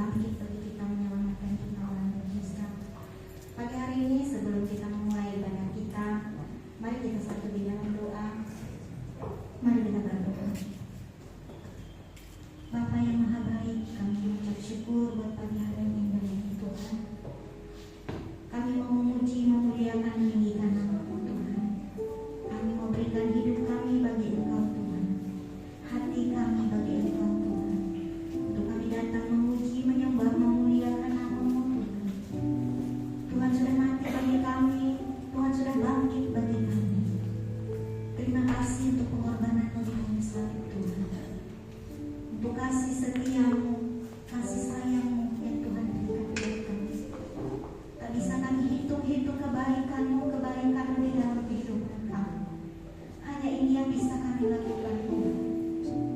kami bagi kita menyelamatkan kita orang berdosa. Pagi hari ini sebelum kita memulai ibadah kita, mari kita satu di dalam doa. Mari kita berdoa. Bapa yang Maha Baik, kami mengucap syukur buat pagi hari ini dari Tuhan. Kami mau memuji, memuliakan, meninggikan nama-Mu Tuhan. Kami mau berikan hidup kami bagi Engkau Tuhan, hati kami bagi Engkau Tuhan. Untuk kami datang memuji, menyembah, memuliakan nama-Mu Tuhan. Tuhan sudah mati bagi kami, Tuhan sudah bangkit bagi kami. Terima kasih untuk pengorbanan-Mu di kayu salib Tuhan. Untuk kasih setia-Mu, kasih sayang-Mu yang Tuhan berikan kepada kami. Tak bisa kami hitung-hitung kebaikan-Mu di dalam kehidupan kami. Hanya ini yang bisa kami lakukan Tuhan.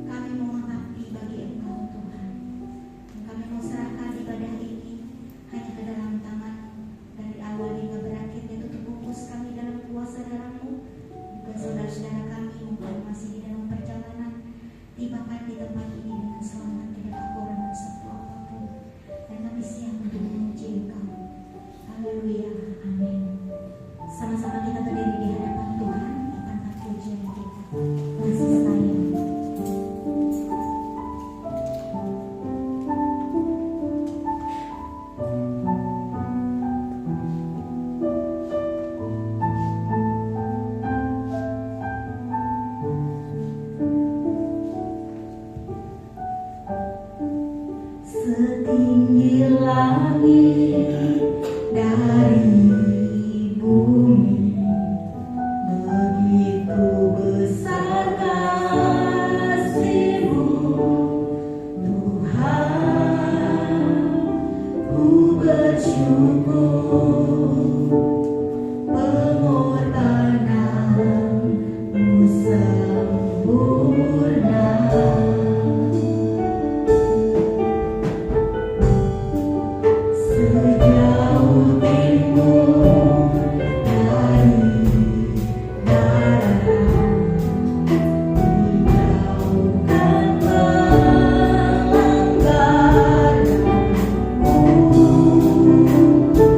Kami mau mengabdi bagi Engkau Tuhan. Kami mau serahkan ibadah ini hanya ke dalam tangan dari awal hingga berakhirnya. Tutup bungkus kami dalam kuasa darah-Mu. Juga saudara-saudara kami yang masih di dalam perjalanan, tibakan di tempat ini dengan selamat, tidak kekurangan satu apapun. Dan kami siap untuk memuji Engkau. Haleluya, amin. Sama-sama kita berdiri di hadapan Tuhan, kita angkat pujian kita, kasih sayang. Setinggi langit dari bumi, begitu besar kasih-Mu Tuhan. Ku bersyukur pengorbanan-Mu sempurna. Sejauh timur dari barat, dijauhkan pelanggaranku. Ku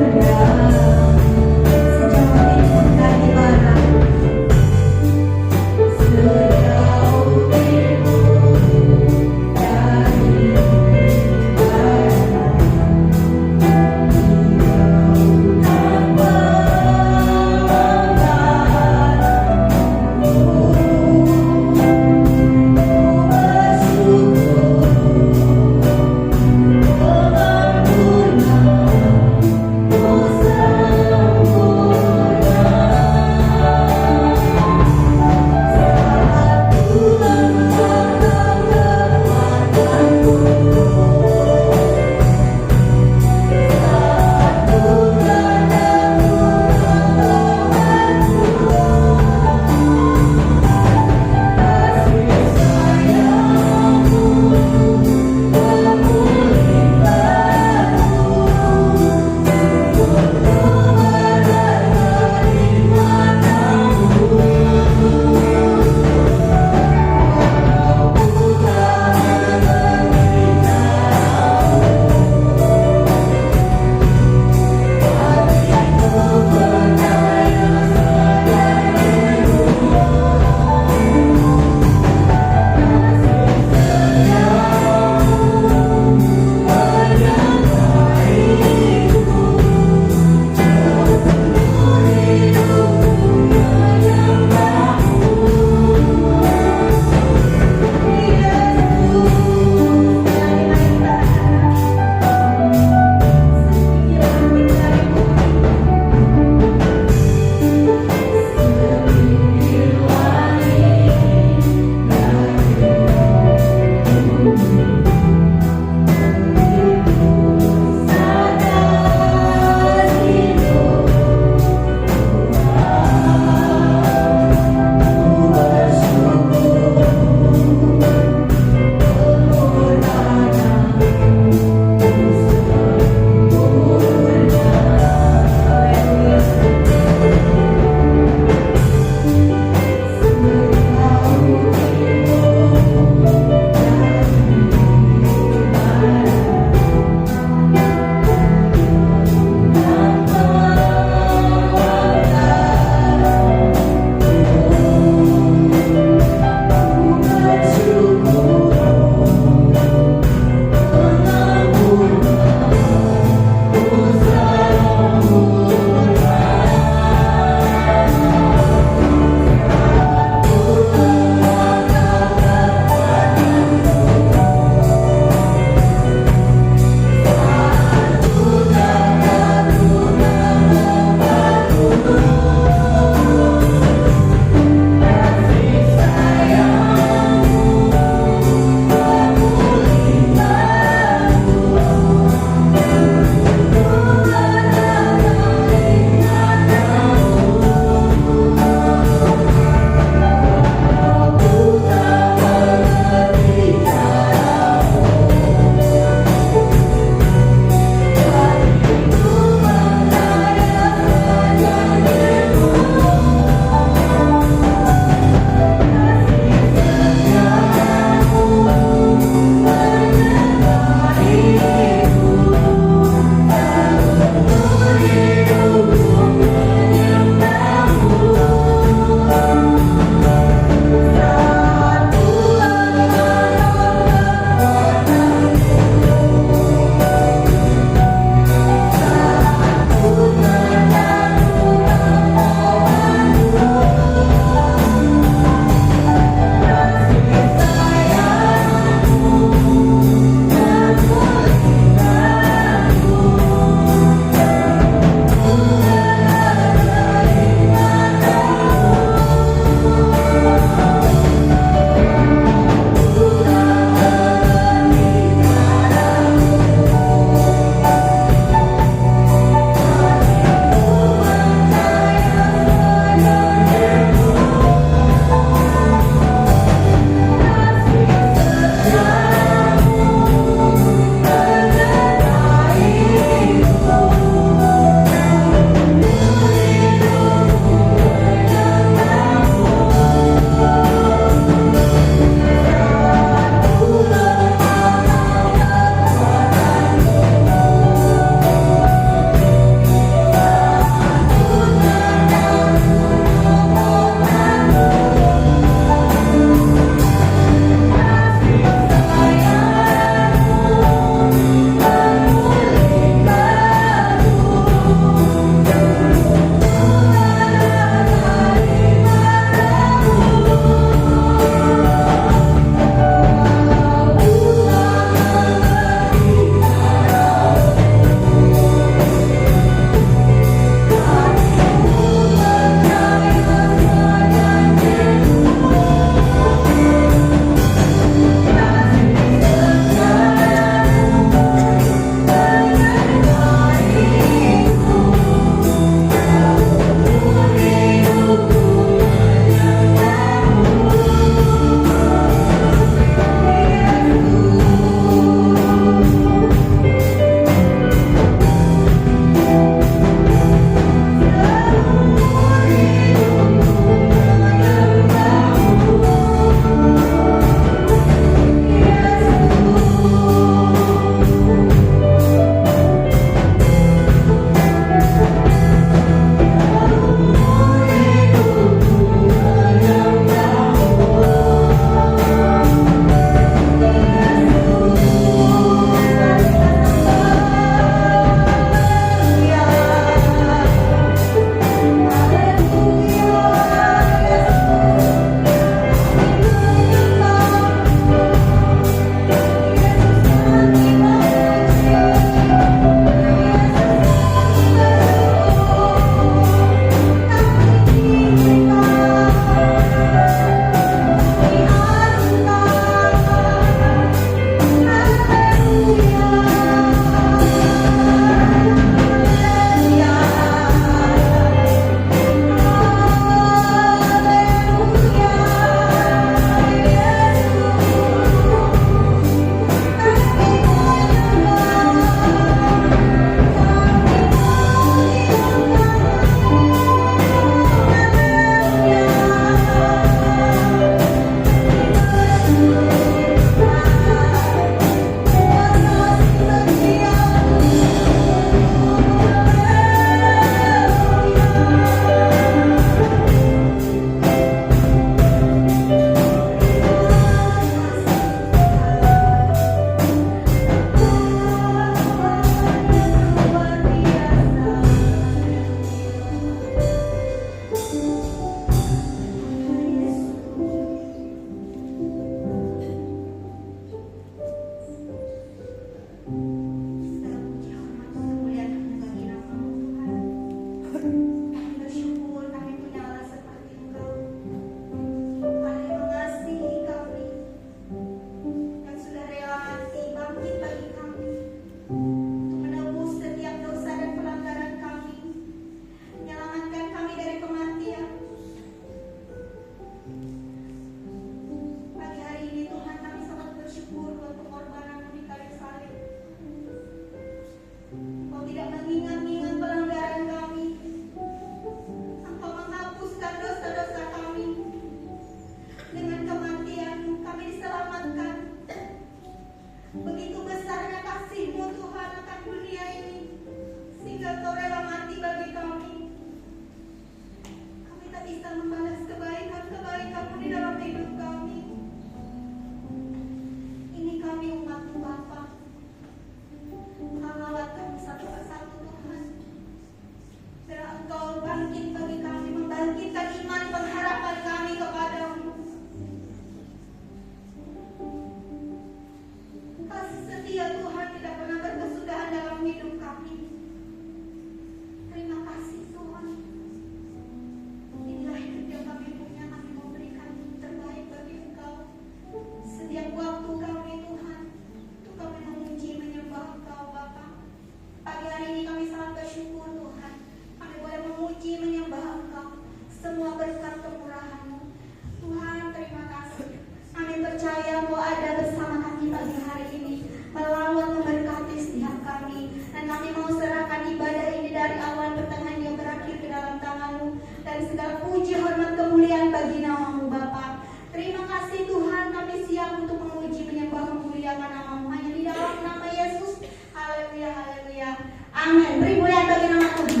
segala puji, hormat, kemuliaan bagi nama-Mu Bapa. Terima kasih Tuhan, kami siap untuk memuji, menyembah, memuliakan nama-Mu hanya di dalam nama Yesus. Haleluya, haleluya. Amin. Beri kemuliaan bagi nama Tuhan.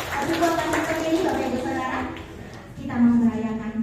Tapi buat kami seperti ini Bapak Ibu Saudara, kita mau merayakan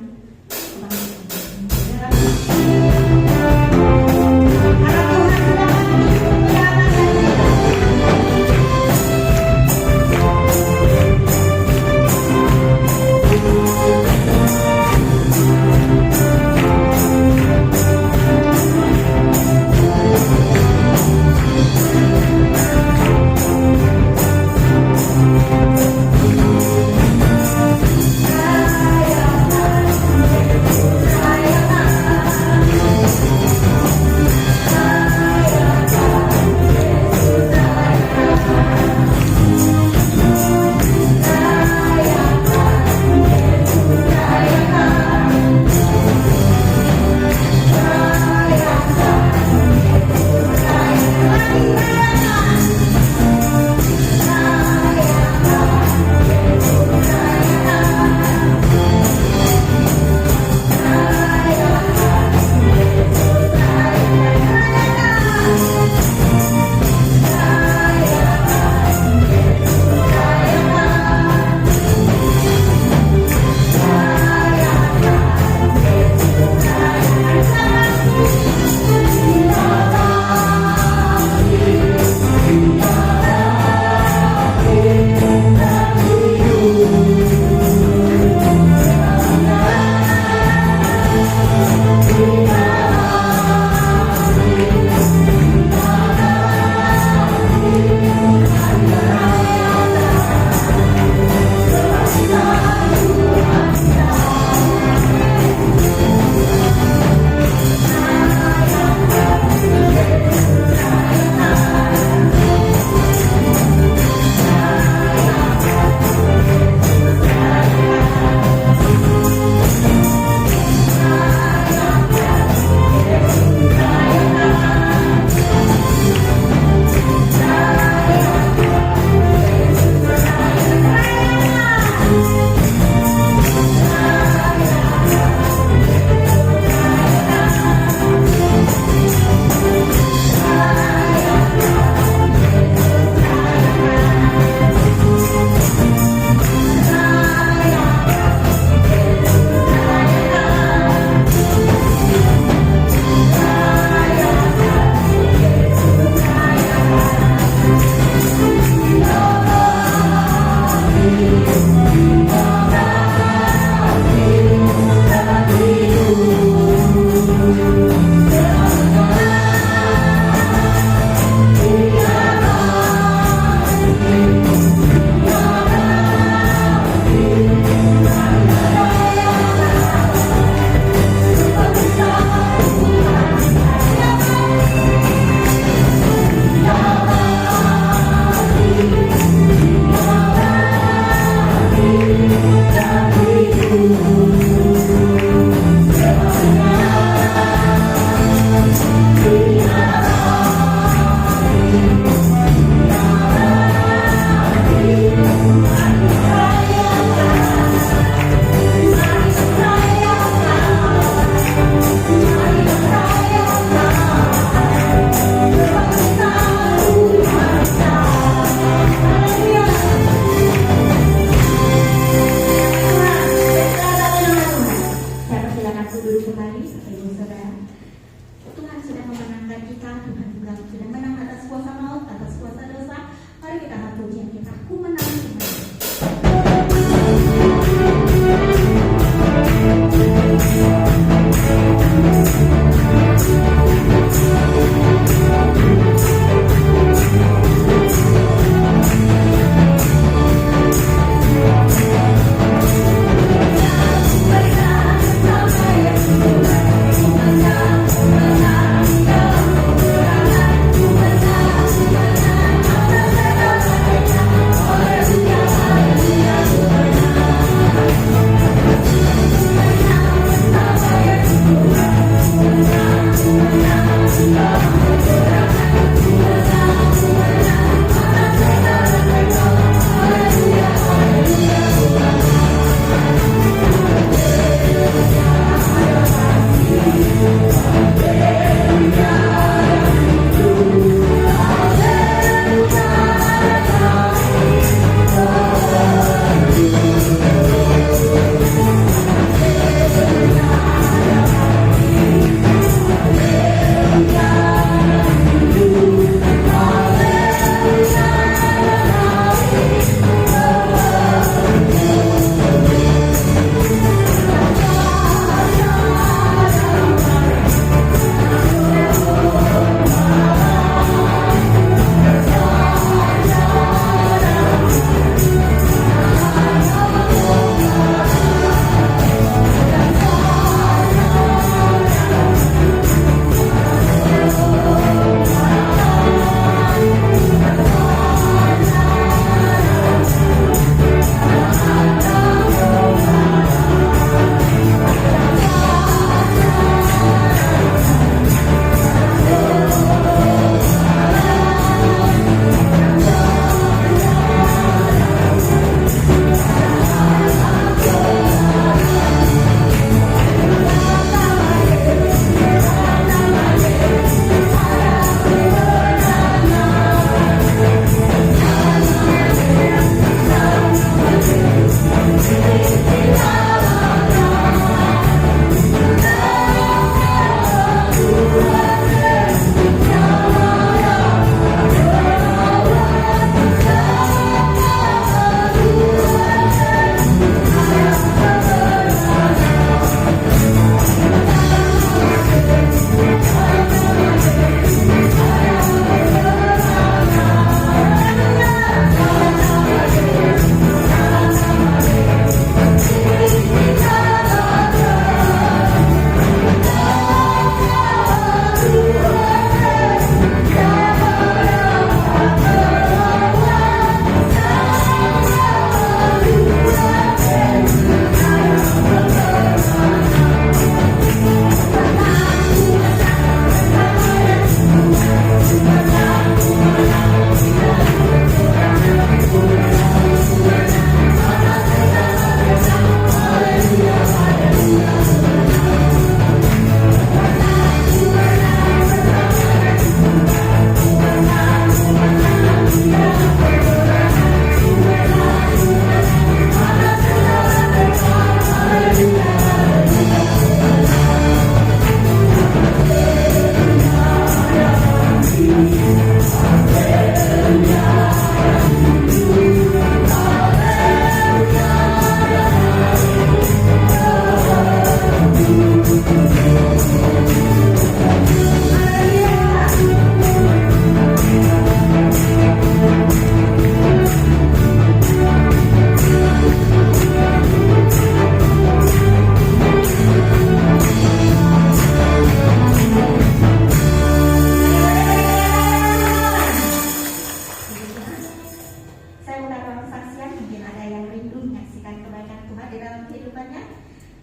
khotbahnya.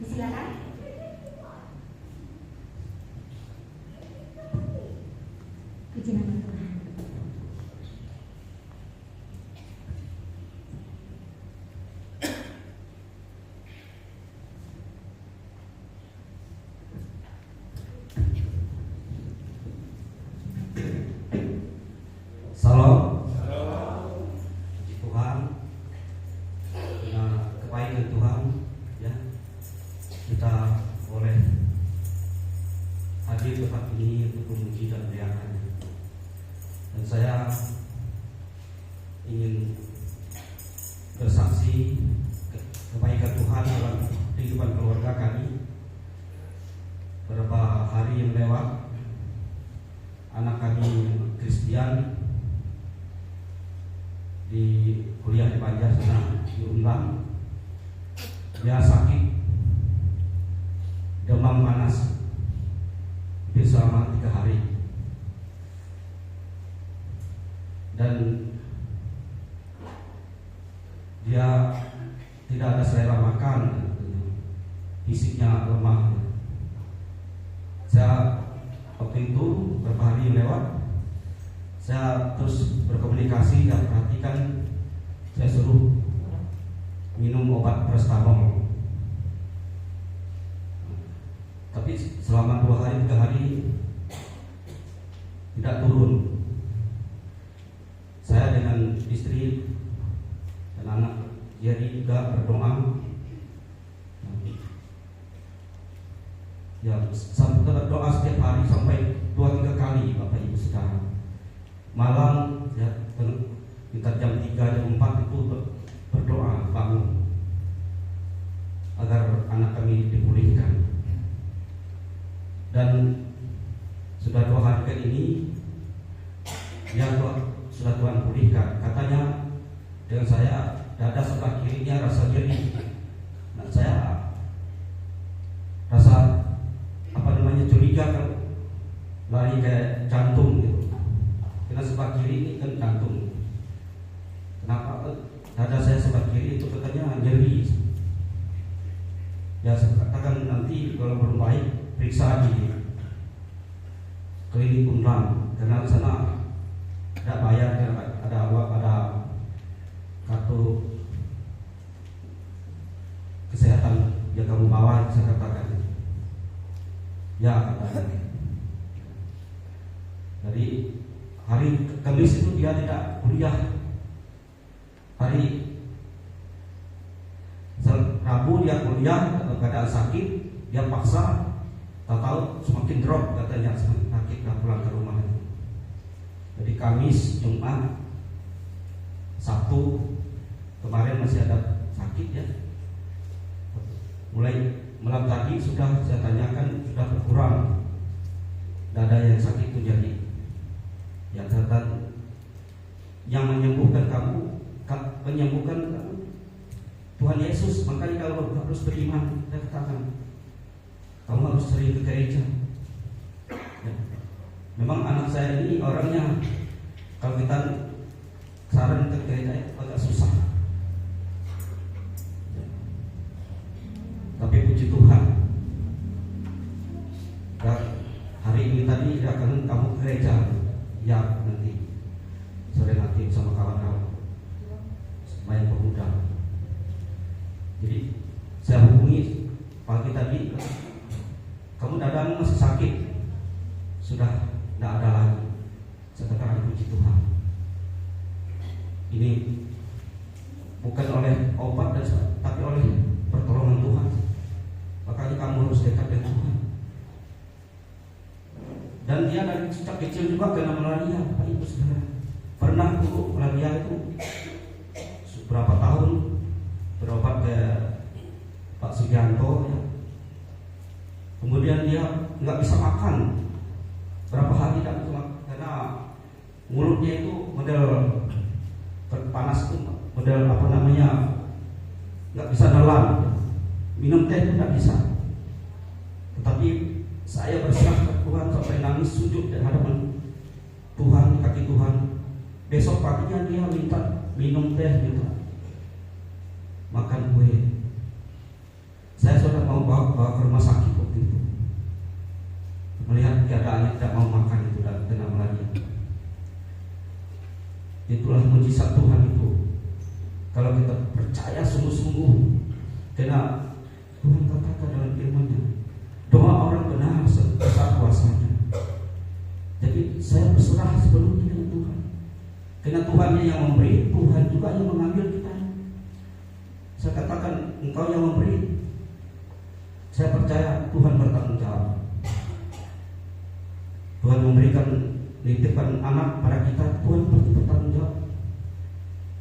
Silakan. Puji nama Tuhan. Salam. Puji Tuhan. Dengan kebaikan Tuhan, ya, kita boleh hadir tempat ini untuk memuji dan memuliakannya. Dan saya ingin bersaksi kebaikan Tuhan dalam kehidupan keluarga kami. Beberapa hari yang lewat, anak kami Christian di kuliah di Banjar sana, di Unlang, dia sakit demam panas selama 3 hari, dan dia tidak ada selera makan, fisiknya lemah. Saya waktu itu beberapa hari yang lewat, saya terus berkomunikasi dan perhatikan, saya suruh minum obat paracetamol. Tapi selama 2 hari 3 hari tidak turun. Saya dengan istri dan anak jadi juga berdoa. Ya, sampai berdoa setiap hari sampai 2-3 kali, Bapak Ibu Saudara. Malam ya, sekitar jam 3 jam 4 itu berdoa bangun agar anak kami dipulihkan. Dan sudah 2 hari ke ini dia sudah Tuhan pulihkan. Katanya dengan saya dada sebelah kirinya rasa nyeri. Nah, saya rasa curiga kan lari kayak jantung gitu. Karena sebelah kiri ini kan jantung. Kenapa dada saya sebelah kiri itu katanya nyeri? Ya saya katakan nanti kalau belum baik periksa di klinik Unlang, karena di sana tidak bayar, ada kartu kesehatan yang kamu bawa. Saya katakan ya, katanya. Jadi hari Kamis itu dia tidak kuliah. Hari Rabu dia kuliah, keadaan sakit, dia paksa. Tahu semakin drop katanya, semakin sakit, dia pulang ke rumah. Jadi Kamis, Jumat, Sabtu kemarin masih ada sakit ya. Mulai malam tadi sudah saya tanyakan, sudah berkurang dada yang sakit itu jadi. Ya, catatan yang menyembuhkan kamu Tuhan Yesus. Makanya kalau harus beriman, saya katakan kamu harus sering ke gereja. Ya. Memang anak saya ini orangnya kalau kita saran ke gereja agak susah. Tapi puji Tuhan, dan hari ini tadi dia akan kamu ke gereja. Ya, nanti sore nanti sama kawan-kawan main pemuda. Jadi saya hubungi pagi tadi, kamu dadamu masih sakit, sudah tidak ada lagi. Saya katakan puji Tuhan, ini bukan oleh obat tapi oleh pertolongan Tuhan. Makanya kamu harus dekat dengan Tuhan. Dan dia dari sejak kecil juga kena malaria, Pak Ibu Saudara. Pernah dulu malaria itu berapa tahun berobat ke Pak Sugianto ya. Kemudian dia nggak bisa makan berapa hari tidak bisa makan karena mulutnya itu model panas itu, model apa namanya, nggak bisa nelan. Minum teh pun tidak bisa. Tetapi saya berserah ke Tuhan sampai nangis sujud di hadapan Tuhan, di kaki Tuhan. Besok paginya dia minta minum teh, minta makan kue. keadaannya tidak mau makan itu dan kena malaria. Itulah mujizat Tuhan itu. Kalau kita percaya sungguh-sungguh, karena Tuhan katakan dalam firman-Nya, doa orang benar besar kuasanya. Jadi saya berserah sepenuhnya dengan Tuhan. Karena Tuhannya yang memberi, Tuhan juga yang mengambil kita. Saya katakan, Engkau yang memberi. Saya percaya Tuhan bertanggung jawab. Tuhan memberikan, nitipkan anak pada kita, Tuhan pasti bertanggung jawab.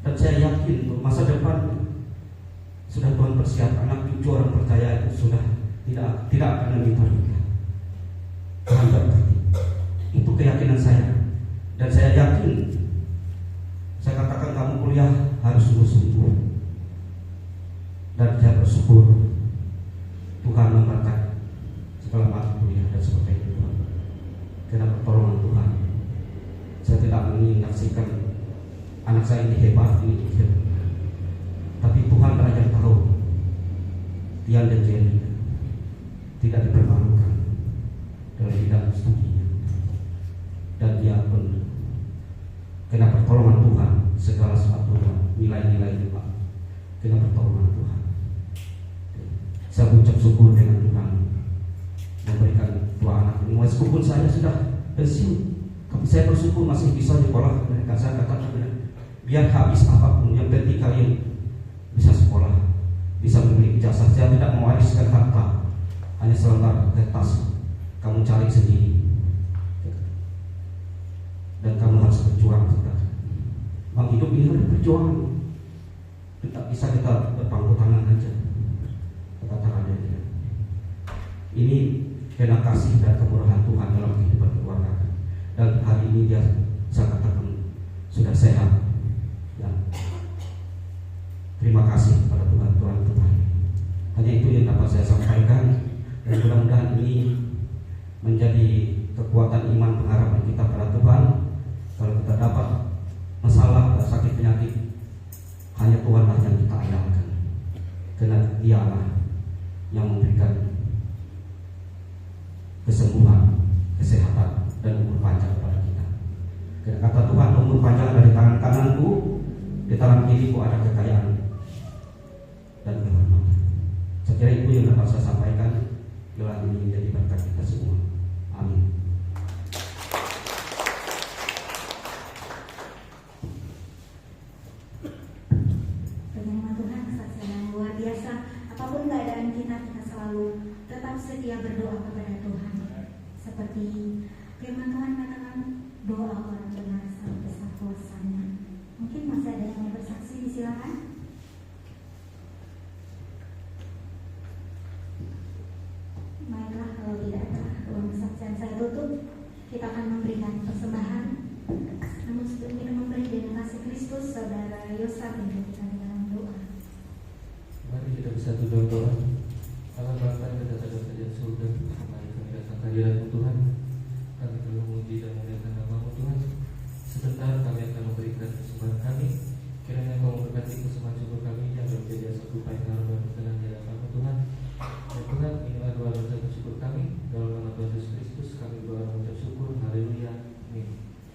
Dan saya yakin masa depan sudah Tuhan persiapkan. Anak cucu orang percaya itu sudah tidak akan meminta kita. Tuhan berkati. Itu keyakinan saya. Dan saya yakin, saya katakan kamu kuliah harus sungguh-sungguh. Dan saya bersyukur Tuhan memberkati setelah mata kuliah dan seperti itu. Karena pertolongan Tuhan, saya tidak menyaksikan anak saya ini hebat, ini hebat. Tapi Tuhan lah yang tahu. Tian dan Jenny tidak dipermalukan dalam bidang studinya, dan dia pun kena pertolongan Tuhan segala sesuatu, nilai-nilai juga kena pertolongan Tuhan. Saya ucap syukur dengan Tuhan memberikan dua anak ini. Meskipun saya sudah pensiun, tapi saya bersyukur masih bisa sekolah mereka. Saya katakan biar habis apapun, yang penting kalian bisa sekolah, bisa memiliki ijazah. Saya tidak mewariskan harta, hanya selembar kertas. Kamu cari sendiri, dan kamu harus berjuang. Bang, hidup ini harus berjuang. Tidak bisa kita berpangku tangan aja. Katakan aja. Ini karena kasih dan kemurahan Tuhan dalam kehidupan keluarga. Dan hari ini dia, saya katakan, sudah sehat. Ya. Terima kasih kepada Tuhan Tuhan. Hanya itu yang dapat saya sampaikan. Dan mudah-mudahan ini menjadi kekuatan iman pengharapan kita pada Tuhan. Kalau kita dapat masalah dan sakit penyakit, hanya Tuhanlah yang kita andalkan. Karena Dialah yang memberikan kesembuhan, kesehatan, dan umur panjang kepada kita. Karena kata Tuhan, umur panjang dari tangan kananku, di tangan kiriku ada kekayaan dan kehormatan. Saya kira itu yang dapat saya sampaikan. Doa ini menjadi berkat kita semua. Amin. Firman Tuhan kesaksian yang luar biasa. Apapun keadaan kita selalu tetap setia berdoa kepada Tuhan. Seperti firman Tuhan katakan, doa orang benar sampai besar kuasanya. Mungkin masih ada yang mau bersaksi, disilakan. Baiklah, kalau tidak ada ruang kesaksian saya tutup. Kita akan memberikan persembahan. Namun sebelum kita memberi dengan kasih Kristus, Saudara Yosa pimpin kita dalam doa. Mari kita bersatu dalam doa. Allah Bapa yang berkata di surga, mari kami datang kehadirat Tuhan. Kami telah memuji dan memuliakan nama-Mu Tuhan. Sebentar kami akan memberikan persembahan kami. Kiranya Kau memberkati persembahan syukur kami yang menjadi satu pengharum dan berkenan di hadapan-Mu Tuhan. Ya Tuhan, inilah doa dan ucapan syukur kami. Dalam nama Tuhan Yesus Kristus kami berdoa dan mengucap syukur. Haleluya. Amin.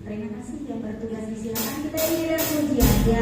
Terima kasih yang bertugas, disilakan kita isi dan pujian. Ya.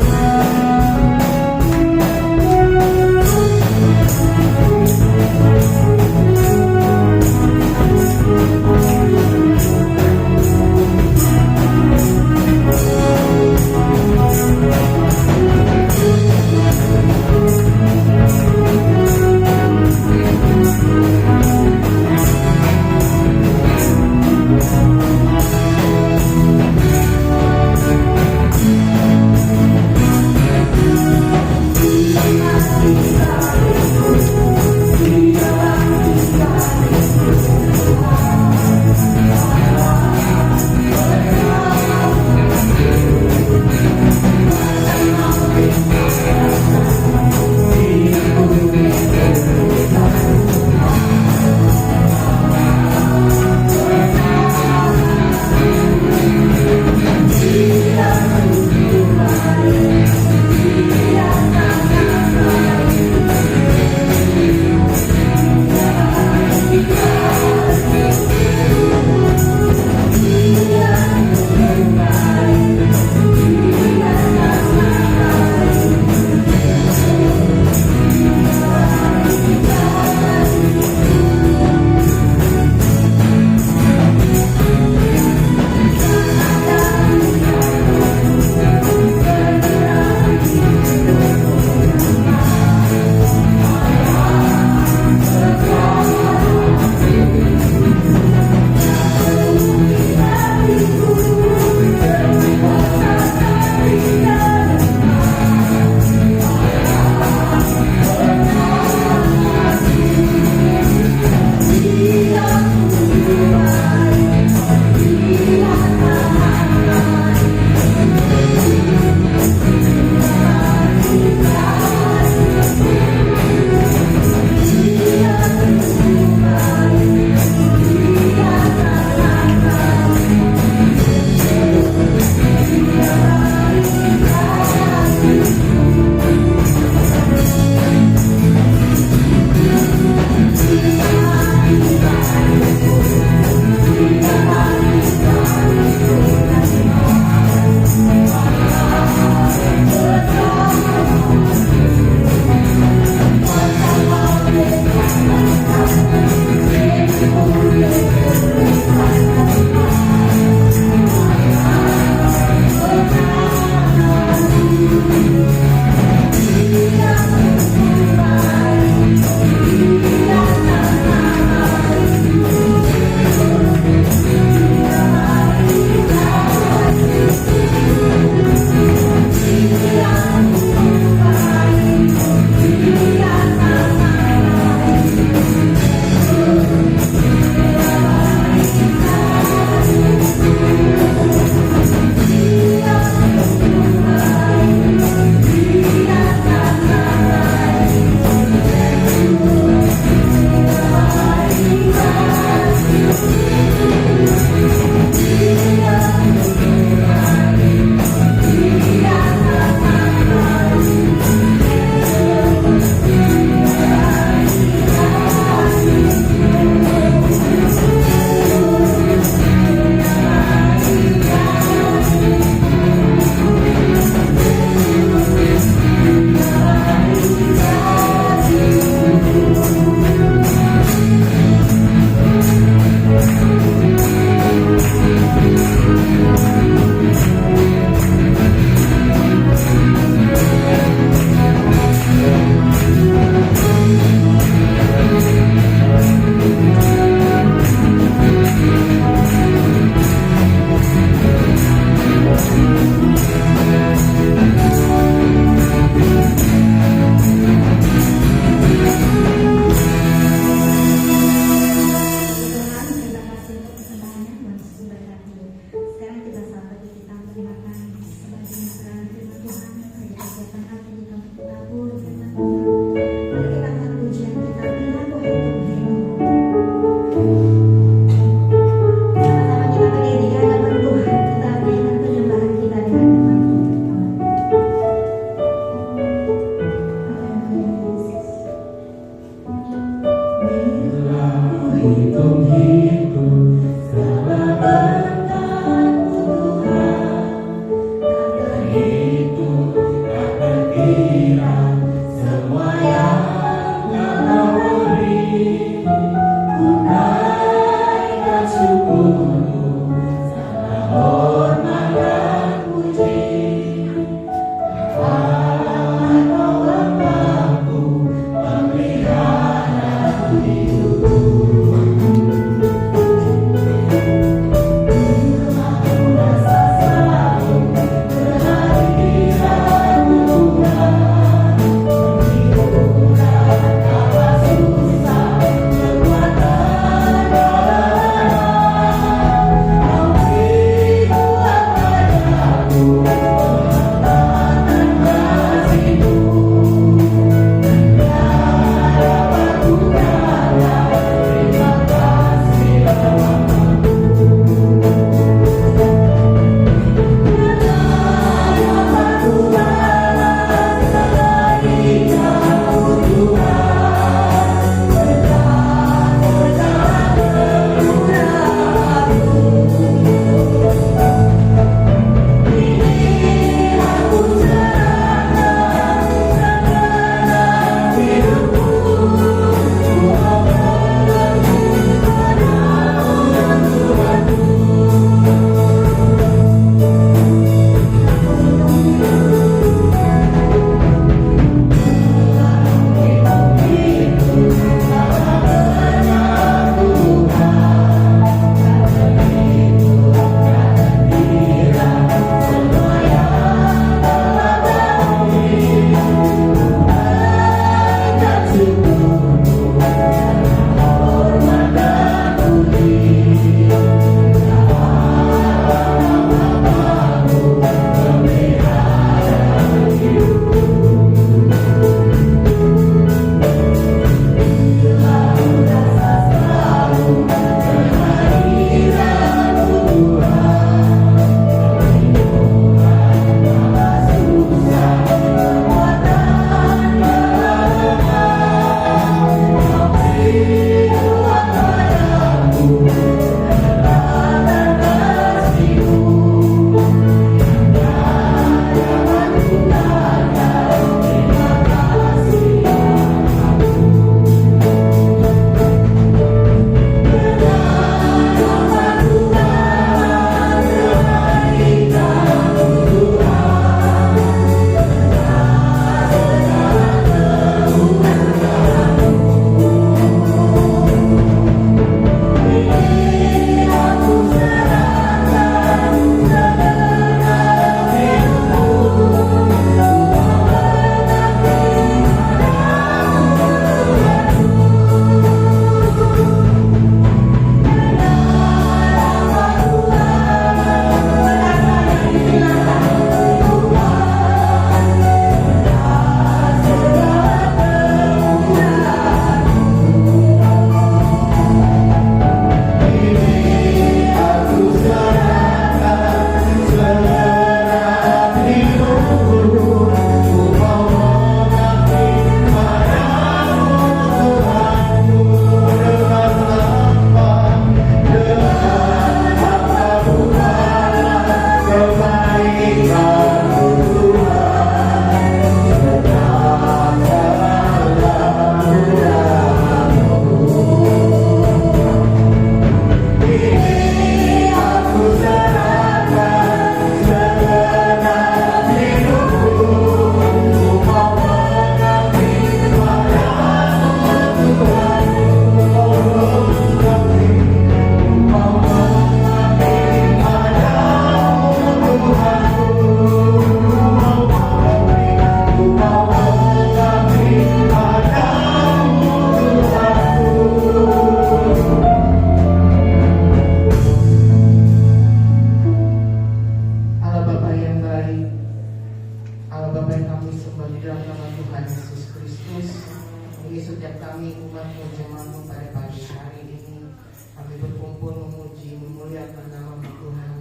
nikmat firman-Mu pada pagi hari ini. Kami berkumpul memuji, memuliakan nama Tuhan.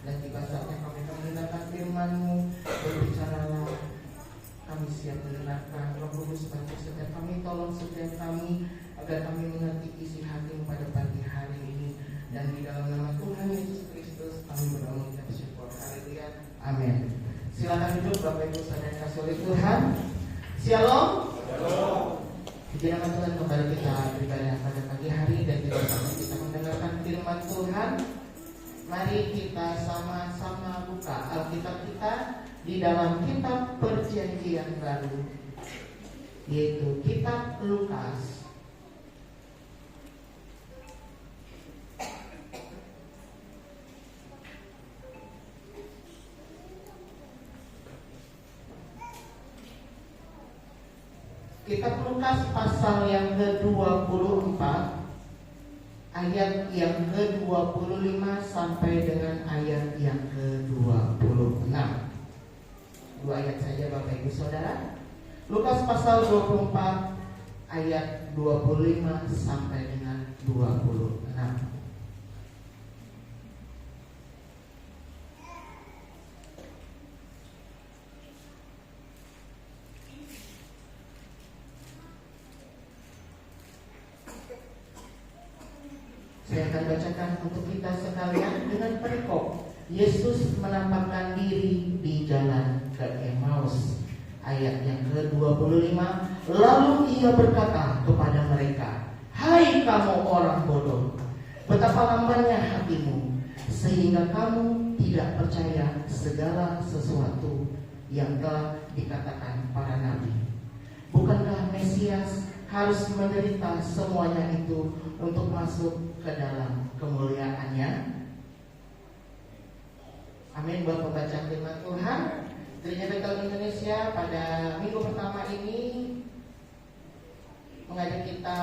Dan tiba saatnya kami mendengarkan firman-Mu. Berbicaralah, kami siap mendengarkan. Roh Kudus bantu setiap kami, tolong setiap kami agar kami mengerti isi hati-Mu pada pagi hari ini. Dan di dalam nama Tuhan Yesus Kristus kami berdoa mengucap syukur. Haleluya. Amin. Silakan duduk Bapak Ibu Saudara kasih oleh Tuhan. Shalom. Puji nama Tuhan, kembali kita beribadah pada pagi hari dan kita mendengarkan firman Tuhan. Mari kita sama-sama buka Alkitab kita di dalam kitab Perjanjian Baru, yaitu kitab Lukas. Kitab Lukas pasal yang ke-24 ayat yang ke-25 sampai dengan ayat yang ke-26. 2 ayat saja Bapak Ibu Saudara. Lukas pasal 24 ayat 25 sampai dengan 26. Saya akan bacakan untuk kita sekalian dengan perikop. Yesus menampakkan diri di jalan ke Emmaus. Ayat yang ke-25. Lalu ia berkata kepada mereka, "Hai kamu orang bodoh, betapa lambannya hatimu, sehingga kamu tidak percaya segala sesuatu yang telah dikatakan para nabi. Bukankah Mesias harus menderita semuanya itu untuk masuk ke dalam kemuliaannya?" Amin. Buat pembacaan firman Tuhan. Gereja Betel Indonesia pada minggu pertama ini mengajak kita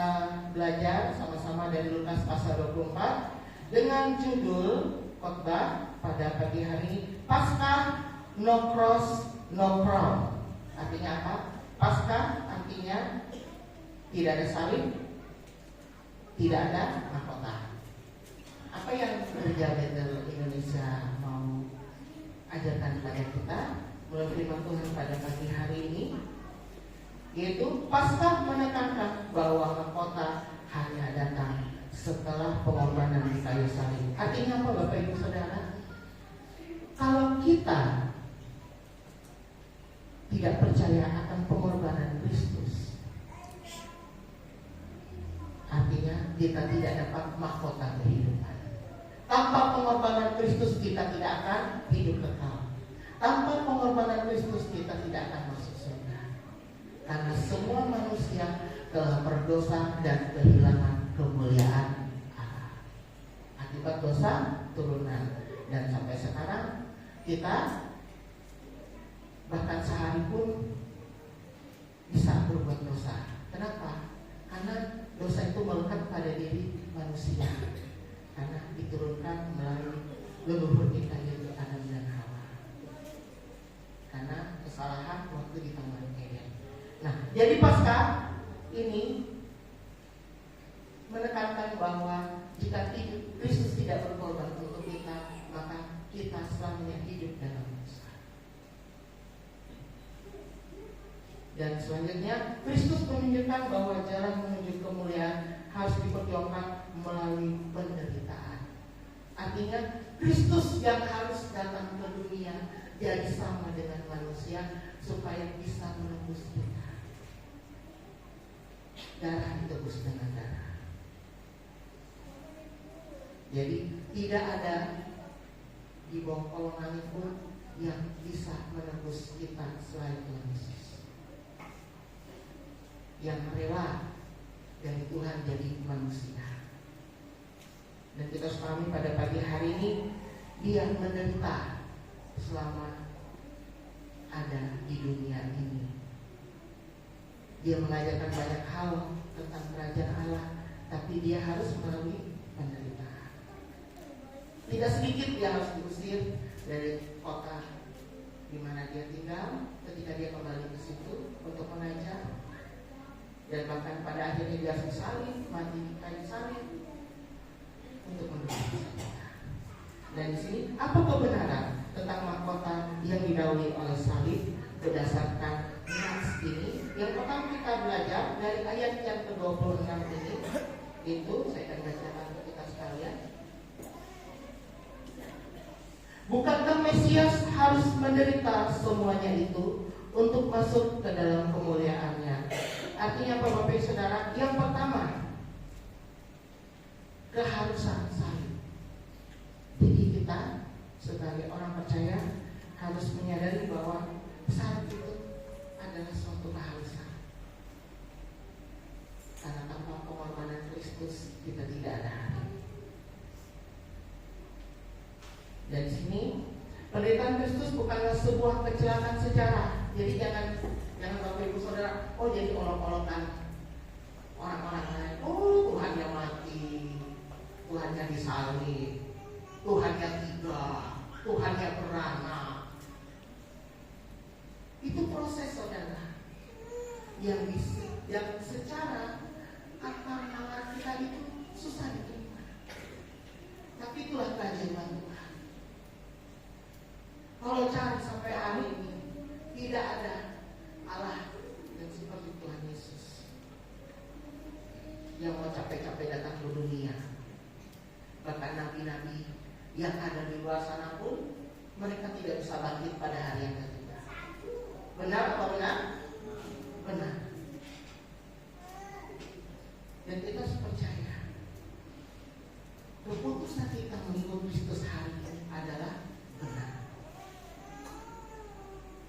belajar sama-sama dari Lukas pasal 24 dengan judul khotbah pada pagi hari ini, Paskah No Cross No Crown. Artinya apa? Paskah artinya tidak ada salib, tidak ada mahkota. Apa yang Gereja Betel Indonesia mau ajarkan kepada kita melalui firman Tuhan pada pagi hari ini, yaitu Paskah menekankan bahwa mahkota hanya datang setelah pengorbanan di kayu salib. Artinya apa Bapak Ibu Saudara? Kalau kita tidak percaya akan pengorbanan Kristus, artinya kita tidak dapat mahkota kehidupan. Tanpa pengorbanan Kristus kita tidak akan hidup kekal. Tanpa pengorbanan Kristus kita tidak akan masuk surga. Karena semua manusia telah berdosa dan kehilangan kemuliaan Allah. Akibat dosa turunan. Dan sampai sekarang kita bahkan sehari pun bisa berbuat dosa. Kenapa? Karena dosa itu melekat pada diri manusia, karena diturunkan melalui leluhur kita yaitu Adam dan Hawa, karena kesalahan waktu di Taman Eden. Nah, jadi Paskah ini menekankan bahwa jika Kristus tidak berkorban untuk kita, maka kita selamanya hidup dalam dosa. Dan selanjutnya, Kristus menunjukkan bahwa jalan menuju kemuliaan harus diperjuangkan melalui penderitaan. Artinya, Kristus yang harus datang ke dunia jadi sama dengan manusia supaya bisa menembus kita. Darah ditebus dengan darah. Jadi tidak ada di bawah kolong langit pun yang bisa menembus kita selain Tuhan Yesus, yang rela dari Tuhan jadi manusia. Dan kita harus pahami pada pagi hari ini, Dia menderita selama ada di dunia ini. Dia mengajarkan banyak hal tentang kerajaan Allah, tapi Dia harus melalui penderitaan. Tidak sedikit Dia harus diusir dari kota di mana Dia tinggal ketika Dia kembali ke situ untuk mengajar. dan bahkan pada akhirnya dia salib, mati di kayu salib untuk menebus kita. Dan di sini apa kebenaran tentang mahkota yang didahului oleh salib berdasarkan nas ini? Yang pertama kita belajar dari ayat yang ke-26 ini, itu saya akan bacakan untuk kita sekalian. Bukankah Mesias harus menderita semuanya itu untuk masuk ke dalam kemuliaannya? Artinya apa Bapak Ibu Saudara? Yang pertama, keharusan salib. Jadi kita sebagai orang percaya harus menyadari bahwa salib itu adalah suatu keharusan. Karena tanpa pengorbanan Kristus kita tidak ada hari. Dan di sini penderitaan Kristus bukanlah sebuah kecelakaan sejarah. Jadi jangan Bapak Ibu Saudara, oh jadi olok-olokan orang-orang lain. Oh Tuhan yang mati, Tuhan yang disalib, Tuhan yang tiga, Tuhan yang beranak. Itu proses saudara yang secara akal nalar kita itu susah diterima. Tapi itulah keajaiban Tuhan. Kalau cari sampai hari ini tidak ada Allah yang seperti Tuhan Yesus yang mau capek-capek datang ke dunia. Bahkan nabi-nabi yang ada di luar sana pun mereka tidak bisa bangkit pada hari yang ketiga. Benar atau benar? Benar. Dan kita percaya keputusan kita mengikut Kristus hari ini adalah benar.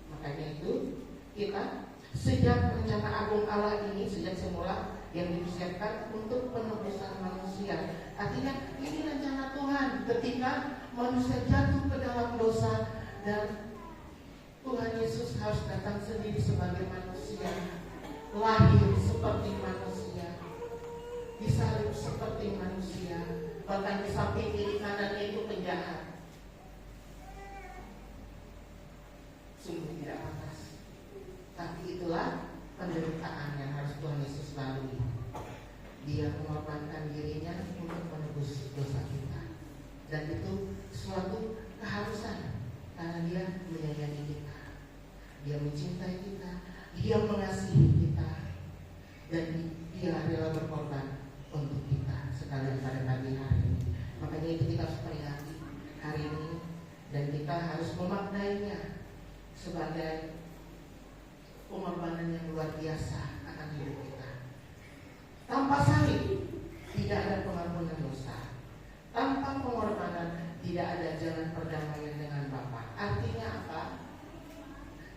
Makanya itu kita sejak rencana agung Allah ini sejak semula yang dipersiapkan untuk penebusan manusia. Artinya ini rencana Tuhan ketika manusia jatuh ke dalam dosa dan Tuhan Yesus harus datang sendiri sebagai manusia, lahir seperti manusia, disalib seperti manusia, bahkan di samping kiri kanannya itu penjahat. Sungguh tidak pantas. Tapi itulah penderitaan yang harus Tuhan Yesus lalui. Dia mengorbankan dirinya untuk menebus dosa kita. Dan itu suatu keharusan karena dia menyayangi kita, dia mencintai kita, dia mengasihi kita, dan dia rela berkorban untuk kita sekalian pada pagi hari ini. Makanya itu kita harus peringati hari ini dan kita harus memaknainya sebagai pengorbanan yang luar biasa akan hidup kita. Tanpa salib tidak ada pengampunan dosa. Tanpa pengorbanan tidak ada jalan perdamaian dengan Bapa. Artinya apa?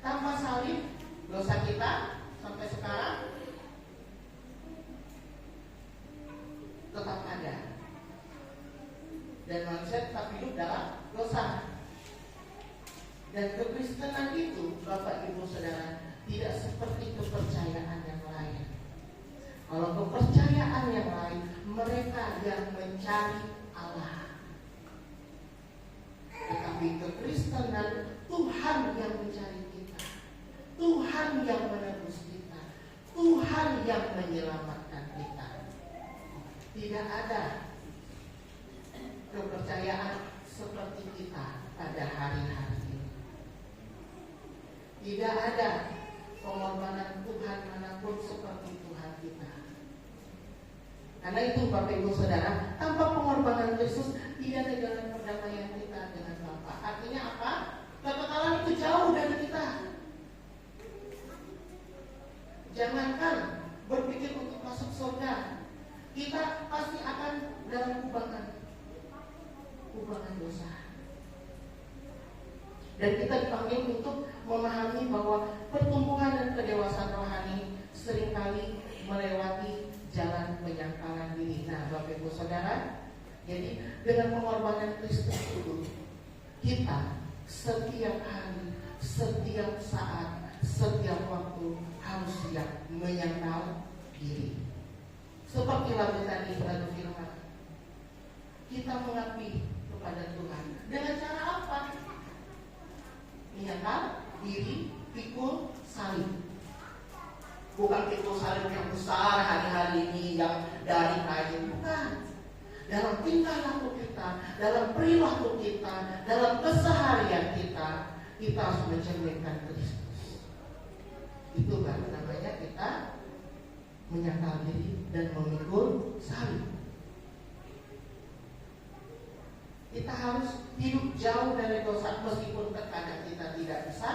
Tanpa salib dosa kita sampai sekarang tetap ada. Dan manusia tetap hidup dalam dosa. Dan kekristenan itu, Bapak Ibu Saudara, tidak seperti kepercayaan yang lain. Kalau kepercayaan yang lain, mereka yang mencari Allah. Tetapi kekristenan, Tuhan yang mencari kita, Tuhan yang menebus kita, Tuhan yang menyelamatkan kita. Tidak ada kepercayaan seperti kita pada hari-hari ini. Tidak ada pengorbanan Tuhan manapun seperti Tuhan kita. Karena itu Bapak Ibu Saudara, tanpa pengorbanan Yesus tidak ada jalan perdamaian kita dengan Bapa. Artinya apa? Kekekalan itu jauh dari kita. Jangankan berpikir untuk masuk surga, kita pasti akan dalam kubangan dosa. Dan kita dipanggil untuk memahami bahwa pertumbuhan dan kedewasaan rohani seringkali melewati jalan penyangkalan diri. Nah, Bapak Ibu Saudara, jadi dengan pengorbanan Kristus itu, kita setiap hari, setiap saat, setiap waktu harus siap menyangkal diri. Seperti lagu tadi berfirman, kita mengabdi kepada Tuhan dengan cara apa? Menyangkal diri, pikul salib. Bukan pikul salib yang besar hari-hari ini yang dari kayu, bukan. Dalam tingkah laku kita, dalam perilaku kita, dalam keseharian kita, kita harus mencerminkan Kristus. Itu baru namanya kita menyangkal diri dan memikul salib. Kita harus hidup jauh dari dosa, meskipun terkadang kita tidak bisa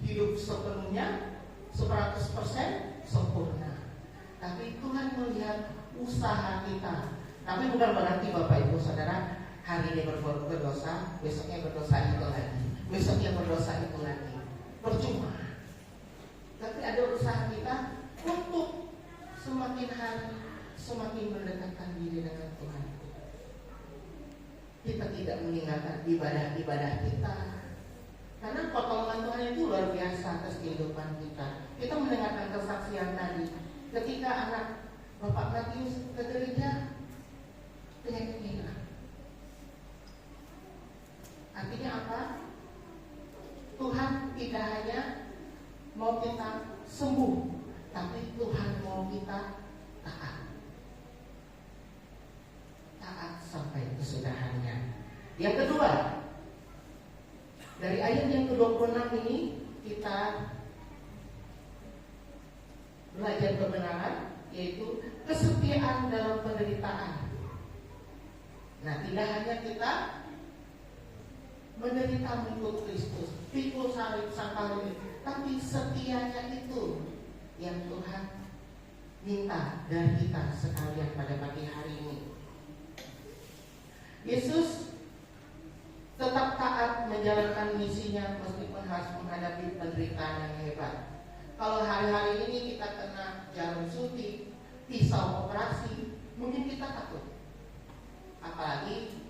hidup sepenuhnya 100% sempurna. Tapi Tuhan melihat usaha kita. Tapi bukan berarti Bapak Ibu Saudara hari ini berdosa, besoknya berdosa itu lagi, besoknya berdosa itu lagi. Percuma. Tapi ada usaha kita untuk semakin hari semakin mendekatkan diri dengan Tuhan. Kita tidak meninggalkan ibadah-ibadah kita. Karena pertolongan Tuhan itu luar biasa atas kehidupan kita. Kita mendengarkan kesaksian tadi. Ketika anak Bapak Matius ke gereja, penyakit hilang. Artinya apa? Tuhan tidak hanya mau kita sembuh, tapi Tuhan mau kita taat. Taat sampai kesudahannya. Yang kedua, dari ayat yang ke-26 ini kita belajar kebenaran, yaitu kesetiaan dalam penderitaan. Nah, tidak hanya kita menderita mengikut Kristus, pikul salib sangkal ini, tapi setianya itu yang Tuhan minta dari kita sekalian pada pagi hari ini. Yesus tetap taat menjalankan misinya meskipun harus menghadapi penderitaan yang hebat. Kalau hari-hari ini kita kena jarum suntik, pisau operasi, mungkin kita takut. Apalagi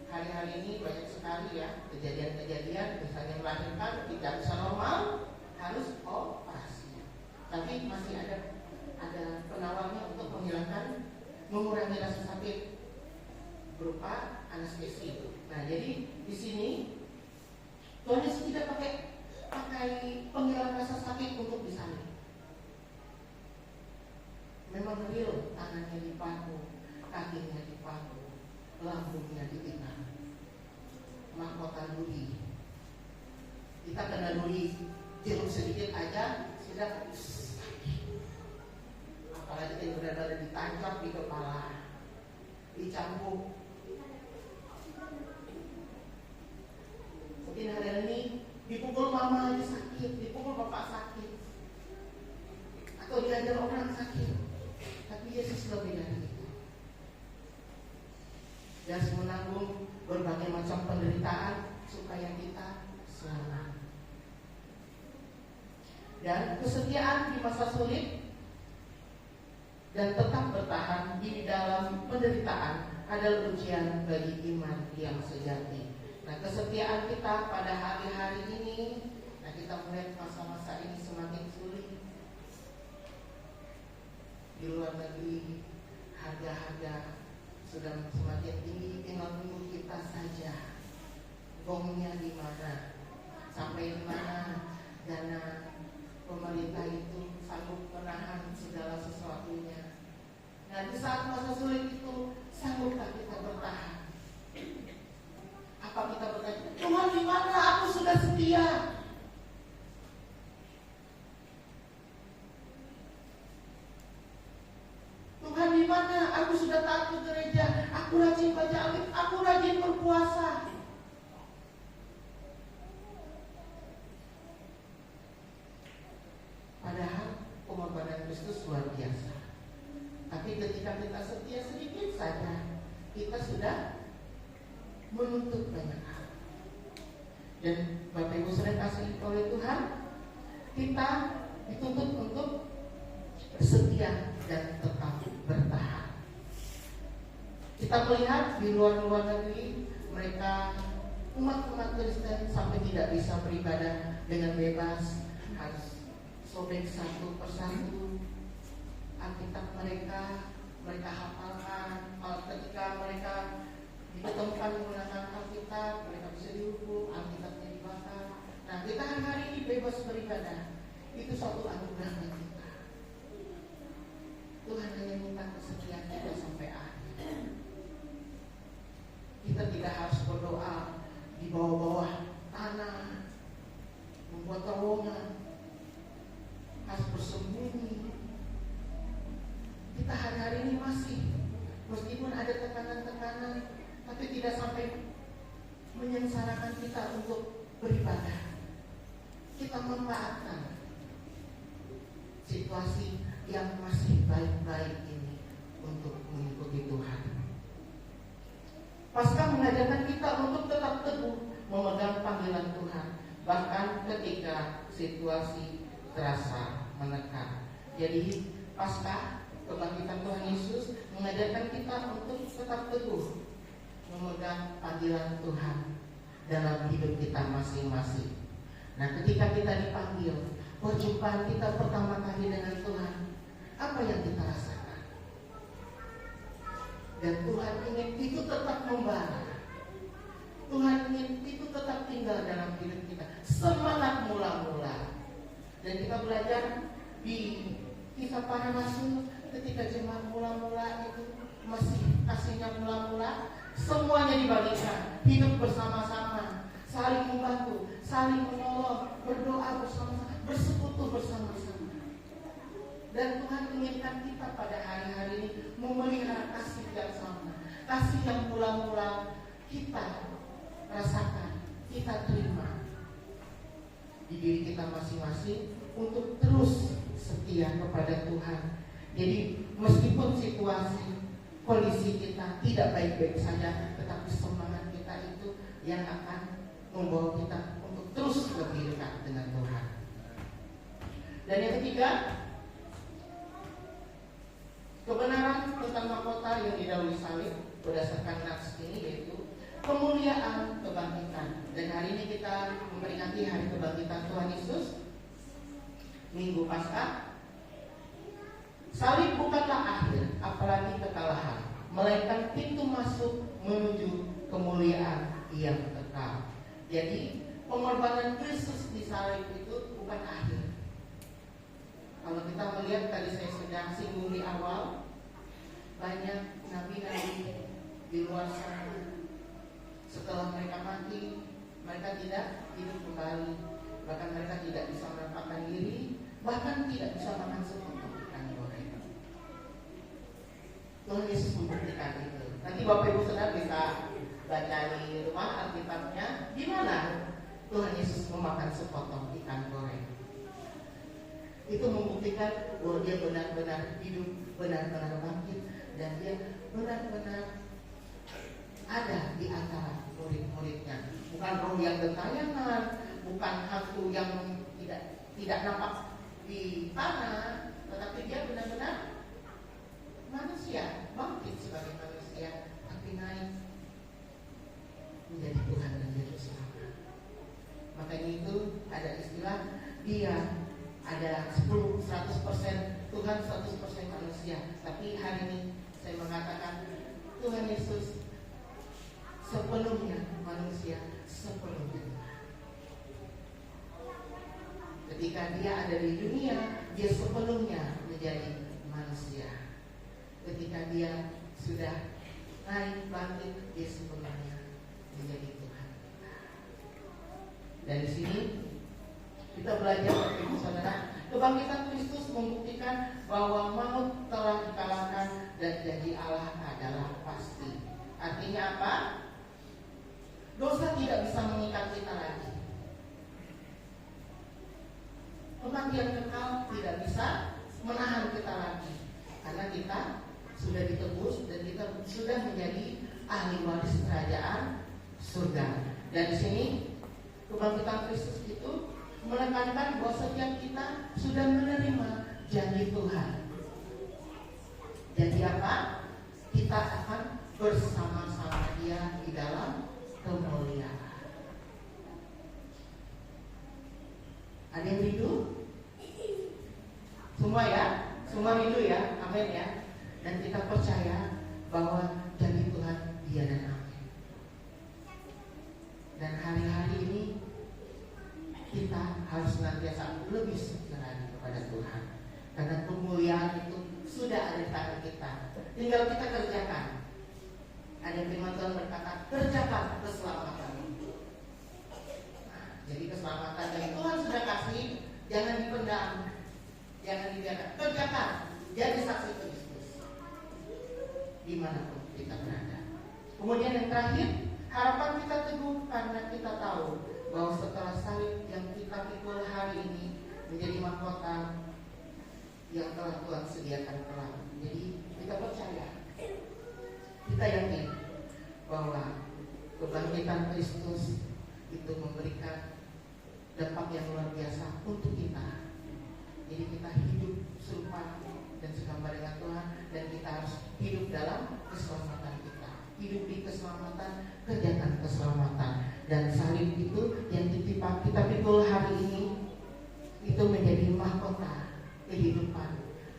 hari-hari ini banyak sekali ya kejadian-kejadian, misalnya melahirkan tidak bisa normal, harus operasi. Tapi masih ada penawarnya untuk mengurangi rasa sakit berupa anestesi. Nah, jadi di sini Tuhan Yesus tidak pakai penghilang rasa sakit untuk disalib. Memang real, tangannya dipaku, kakinya dipaku, lambungnya ditikam. Mahkota duri. Kita kena duri jeruk sedikit aja sudah sakit. Apalagi yang benar-benar ditancap di kepala, dicambuk. Mungkin hari ini dipukul mama aja sakit, dipukul bapak sakit, atau diajar orang sakit. Tapi Yesus lebih dari itu. Dia harus menanggung berbagai macam penderitaan supaya kita selamat. Dan kesetiaan di masa sulit dan tetap bertahan di dalam penderitaan adalah ujian bagi iman yang sejati. Nah, kesetiaan kita pada hari-hari ini, nah kita melihat masa-masa ini semakin sulit. Di luar negeri harga-harga sudah semakin tinggi, tinggal menunggu kita saja. Gongnya di mana, sampai di mana dana pemerintah itu sanggup menahan segala sesuatunya. Nah, di saat masa sulit itu sanggupkah kita bertahan? Apa kita berkata, Tuhan di mana? Aku sudah setia. Tuhan di mana? Aku sudah taat ke gereja. Aku rajin baca Alkitab. Aku rajin berpuasa. Padahal pengorbanan Kristus luar biasa. Tapi ketika kita setia sedikit saja, kita sudah menuntut banyak hal. Dan Bapak Ibu sering kasih oleh Tuhan, kita dituntut untuk setia dan tetap bertahan. Kita melihat di luar negeri, mereka umat-umat Kristen sampai tidak bisa beribadah dengan bebas, harus sobek satu persatu Alkitab mereka hafalkan. Ketika mereka diketemukan menggunakan Alkitab, mereka bisa dihukum, Alkitabnya dibakar. Nah, kita hari-hari ini bebas beribadah. Itu suatu anugerah bagi kita. Tuhan hanya minta kesetiaan kita sampai akhir. Kita tidak harus berdoa di bawah-bawah tanah, membuat terowongan, harus bersembunyi. Kita hari-hari ini masih, meskipun ada tekanan-tekanan, tapi tidak sampai menyengsarakan kita untuk beribadah. Kita memanfaatkan situasi yang masih baik-baik ini untuk mengikuti Tuhan. Paskah mengajarkan kita untuk tetap teguh memegang panggilan Tuhan, bahkan ketika situasi terasa menekan. Jadi Paskah kebangkitan Tuhan Yesus mengajarkan kita untuk tetap teguh memegang panggilan Tuhan dalam hidup kita masing-masing. Nah, ketika kita dipanggil, perjumpaan kita pertama kali dengan Tuhan, apa yang kita rasakan? Dan Tuhan ingin itu tetap membara. Tuhan ingin itu tetap tinggal dalam hidup kita. Semangat mula-mula. Dan kita belajar di Kisah Para Rasul, ketika jemaat mula-mula itu masih kasihnya mula-mula, semuanya dibagikan, hidup bersama-sama, saling membantu, saling menolong, berdoa bersama-sama, bersekutu bersama-sama. Dan Tuhan inginkan kita pada hari-hari ini memelihara kasih yang sama, kasih yang mula-mula kita rasakan, kita terima di diri kita masing-masing untuk terus setia kepada Tuhan. Jadi meskipun situasi kondisi kita tidak baik-baik saja, tetapi semangat kita itu yang akan membawa kita untuk terus lebih dekat dengan Tuhan. Dan yang ketiga, kebenaran tentang mahkota yang didahului salib berdasarkan nats ini, yaitu kemuliaan kebangkitan. Dan hari ini kita memperingati hari kebangkitan Tuhan Yesus, Minggu Paskah. Salib bukanlah akhir, apalagi kekalahan, melainkan pintu masuk menuju kemuliaan yang kekal. Jadi pengorbanan Kristus di salib itu bukan akhir. Kalau kita melihat, tadi saya sudah singgung di awal, banyak nabi-nabi di luar sana, setelah mereka mati, mereka tidak hidup kembali, bahkan mereka tidak bisa menampakkan diri, bahkan tidak bisa makan sepotong ikan goreng. Tuhan Yesus membuktikan itu. Nanti Bapak Ibu Saudara bisa baca di rumah Alkitabnya, di mana Tuhan Yesus memakan sepotong ikan goreng. Itu membuktikan bahwa dia benar-benar hidup, benar-benar bangkit, dan dia benar-benar ada di antara murid-muridnya. Bukan roh yang gentayangan, bukan hantu yang tidak nampak di tanah, tetapi dia benar-benar manusia, bangkit sebagai manusia, tapi naik menjadi Tuhan dan Yerusalem. Makanya itu ada istilah dia ada 100% Tuhan, 100% manusia. Tapi hari ini saya mengatakan Tuhan Yesus sepenuhnya manusia, sepenuhnya Tuhan. Ketika dia ada di dunia, dia sepenuhnya menjadi manusia. Ketika dia sudah naik bangkit, dia sepenuhnya menjadi Tuhan. Dari sini kita belajar, Ibu Saudara, kebangkitan Kristus membuktikan bahwa maut telah dikalahkan dan janji Allah adalah pasti. Artinya apa? Dosa tidak bisa mengikat kita lagi. Kematian kekal tidak bisa menahan kita lagi, karena kita sudah ditebus dan kita sudah menjadi ahli waris kerajaan surga. Dan di sini kebangkitan Kristus itu menekankan bahwa setiap kita sudah menerima janji Tuhan. Jadi apa? Kita akan bersama-sama Dia di dalam kemuliaan. Ada yang rindu? Semua ya? Semua rindu ya? Amin ya? Dan kita percaya bahwa janji Tuhan dia dan amin. Dan hari-hari ini kita harus senantiasa lebih segera kita. Tinggal kita kerjakan. Ada firman Tuhan berkata, kerjakan keselamatan. Nah, jadi keselamatan yang Tuhan sudah kasih, jangan dipendam, jangan dibiarkan. Kerjakan, jadi saksi Kristus dimanapun kita berada. Kemudian yang terakhir, harapan kita teguh karena kita tahu bahwa setelah salib yang kita pikul hari ini menjadi mahkota yang telah Tuhan sediakan kelak. Jadi kita percaya, kita yakin bahwa kebangkitan Kristus itu memberikan dampak yang luar biasa untuk kita. Jadi kita hidup serupa dan segambar dengan Tuhan, dan kita harus hidup dalam keselamatan kita. Hidup di keselamatan, kerjakan keselamatan. Dan salib itu yang kita pikul hari ini itu menjadi mahkota kehidupan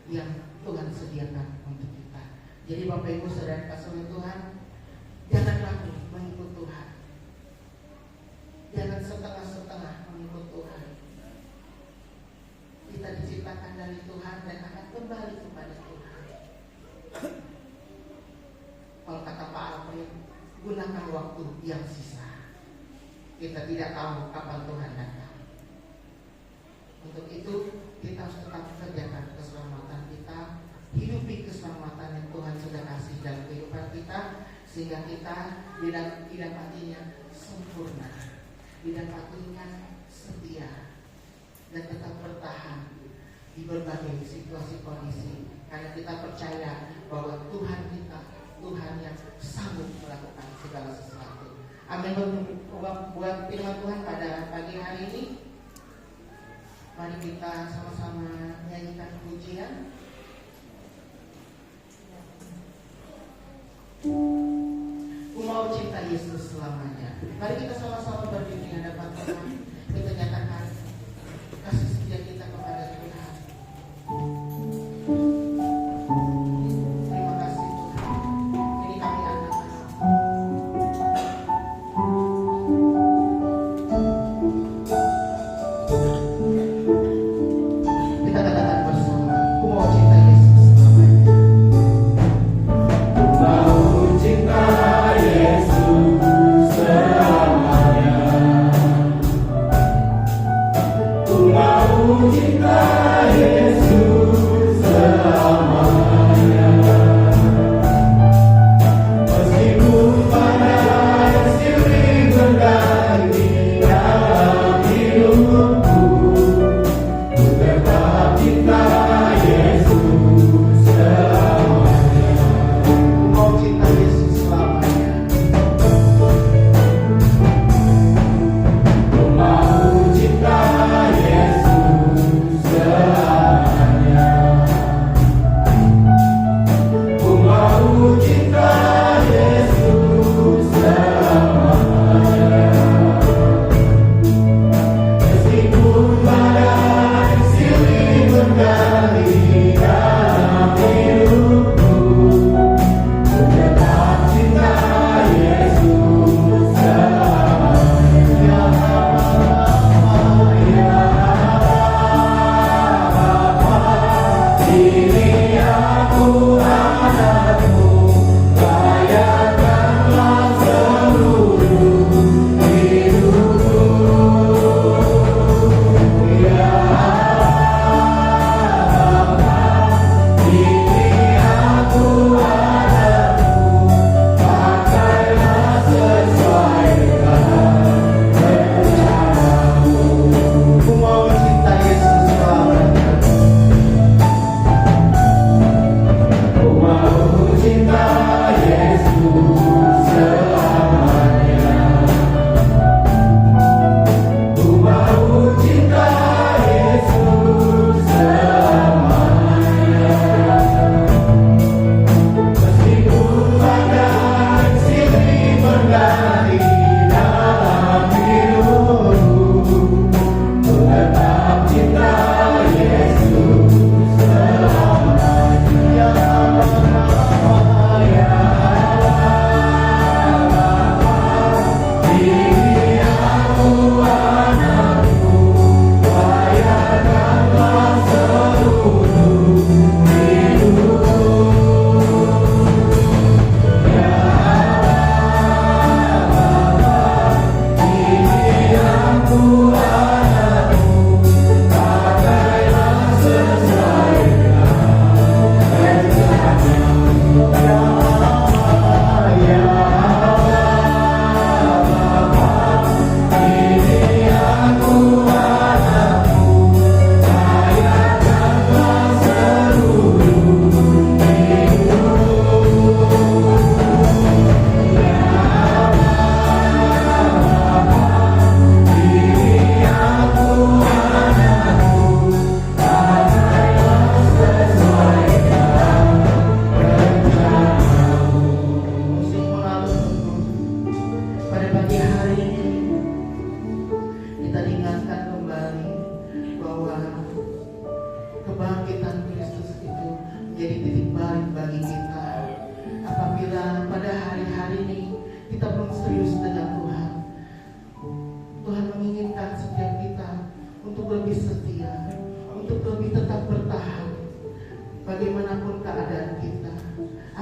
yang Tuhan sediakan untuk kita. Jadi Bapak Ibu Saudara kasih Tuhan, jangan ragu mengikut Tuhan. Jangan setengah-setengah mengikut Tuhan. Kita diciptakan dari Tuhan dan akan kembali kepada Tuhan. Kalau kata Pak Alfred, gunakan waktu yang sisa. Kita tidak tahu kapan Tuhan datang. Untuk itu kita harus tetap kerjakan keselamatan kita, hidupi keselamatan yang Tuhan sudah kasih dalam kehidupan kita, sehingga kita didapatinya sempurna, didapatinya setia, dan tetap bertahan di berbagai situasi kondisi, karena kita percaya bahwa Tuhan kita, Tuhan yang sanggup melakukan segala sesuatu. Amin. Buat firman Tuhan pada pagi hari ini, mari kita sama-sama nyanyikan pujian. Ku mau cinta Yesus selamanya. Mari kita sama-sama berdiri di hadapan Tuhan. Kita nyatakan kasih setia kita kepada Tuhan. Terima kasih Tuhan. Ini kami anak-anak. Kita katakan bersama, ku mau cinta Yesus selamanya. Mau cinta Yesus selamanya. Ku mau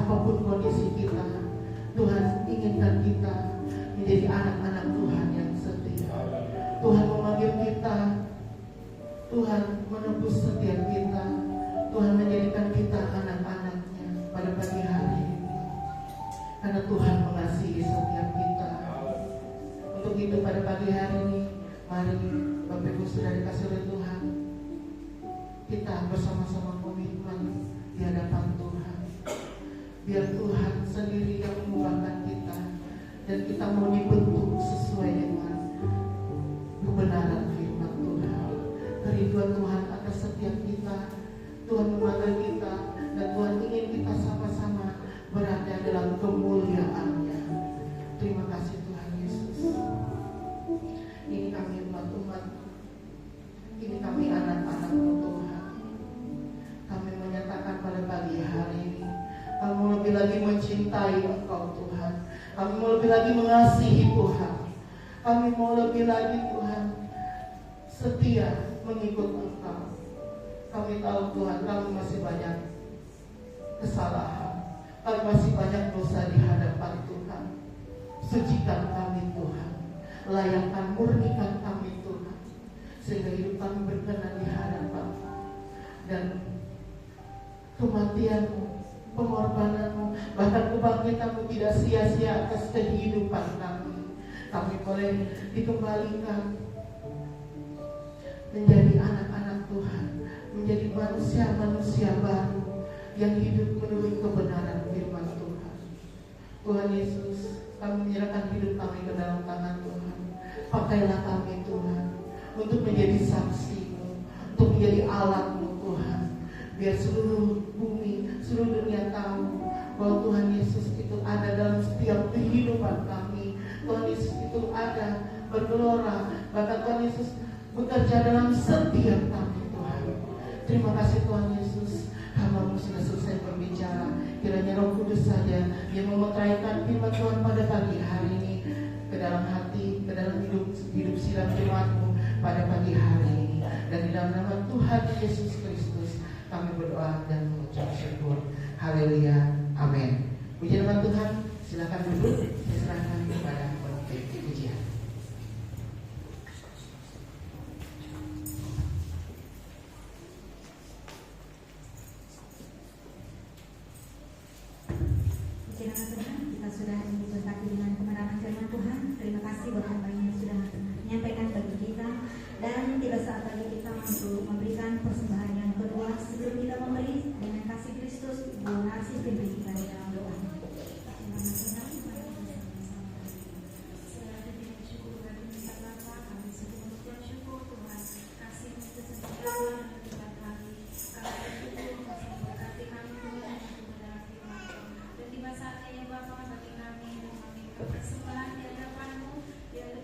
apapun kondisi kita, Tuhan inginkan kita menjadi anak-anak Tuhan yang setia. Tuhan memanggil kita, Tuhan menebus setiap kita, Tuhan menjadikan kita anak-anaknya pada pagi hari ini. Karena Tuhan mengasihi setiap kita. Untuk itu pada pagi hari ini, mari Bapak Ibu sudah dikasih oleh Tuhan, kita bersama-sama komitmen di hadapan Tuhan. Biar Tuhan sendiri yang mengubahkan kita, dan kita mau dibentuk sesuai dengan kebenaran firman Tuhan. Kerinduan Tuhan atas setiap kita. Tuhan memanggil kita, dan Tuhan ingin kita sama-sama berada dalam kemuliaan-Nya. Terima kasih Tuhan Yesus. Ini kami umat-umat, ini kami anak-anak-Mu Tuhan. Kami menyatakan pada pagi hari ini, kami mau lebih lagi mencintai Engkau Tuhan. Kami mau lebih lagi mengasihi Tuhan. Kami mau lebih lagi Tuhan setia mengikut Engkau. Kami tahu Tuhan, kami masih banyak kesalahan, kami masih banyak dosa di hadapan Tuhan. Sucikan kami Tuhan, layakkan, murnikan kami Tuhan, sehingga hidup kami berkenan di hadapan. Dan kematian-Mu, pengorbanan-Mu, bahkan kebangkitan-Mu tidak sia-sia atas kehidupan kami. Kami boleh dikembalikan menjadi anak-anak Tuhan, menjadi manusia-manusia baru yang hidup menurut kebenaran firman Tuhan. Tuhan Yesus, kami menyerahkan hidup kami ke dalam tangan Tuhan. Pakailah kami Tuhan untuk menjadi saksi-Mu, untuk menjadi alat-Mu Tuhan. Biar seluruh bumi, seluruh dunia tahu bahwa Tuhan Yesus itu ada dalam setiap kehidupan kami. Tuhan Yesus itu ada, bergelora. Bahkan Tuhan Yesus bekerja dalam setiap kami Tuhan. Terima kasih Tuhan Yesus. Hamba-Mu sudah selesai berbicara. Kiranya Roh Kudus saja yang memetraikan firman Tuhan pada pagi hari ini ke dalam hati, ke dalam hidup sidang jemaat-Mu pada pagi hari ini. Dan di dalam nama Tuhan Yesus Kristus kami berdoa dan mengucap syukur. Haleluya. Amin. Puji nama Tuhan. Silakan duduk. Saya serahkan kepada pemimpin pujian. Puji nama Tuhan, kita sudah diberkati dengan kebenaran firman Tuhan. Terima kasih buat hamba yang sudah menyampaikan bagi kita. Dan tiba saat lagi kita untuk memberikan persembahan yang kedua. Sebelum kita memberi dengan kasih Kristus, Bu Narsis pimpin kita di dalam doa. Persembahan di hadapan-Mu, biar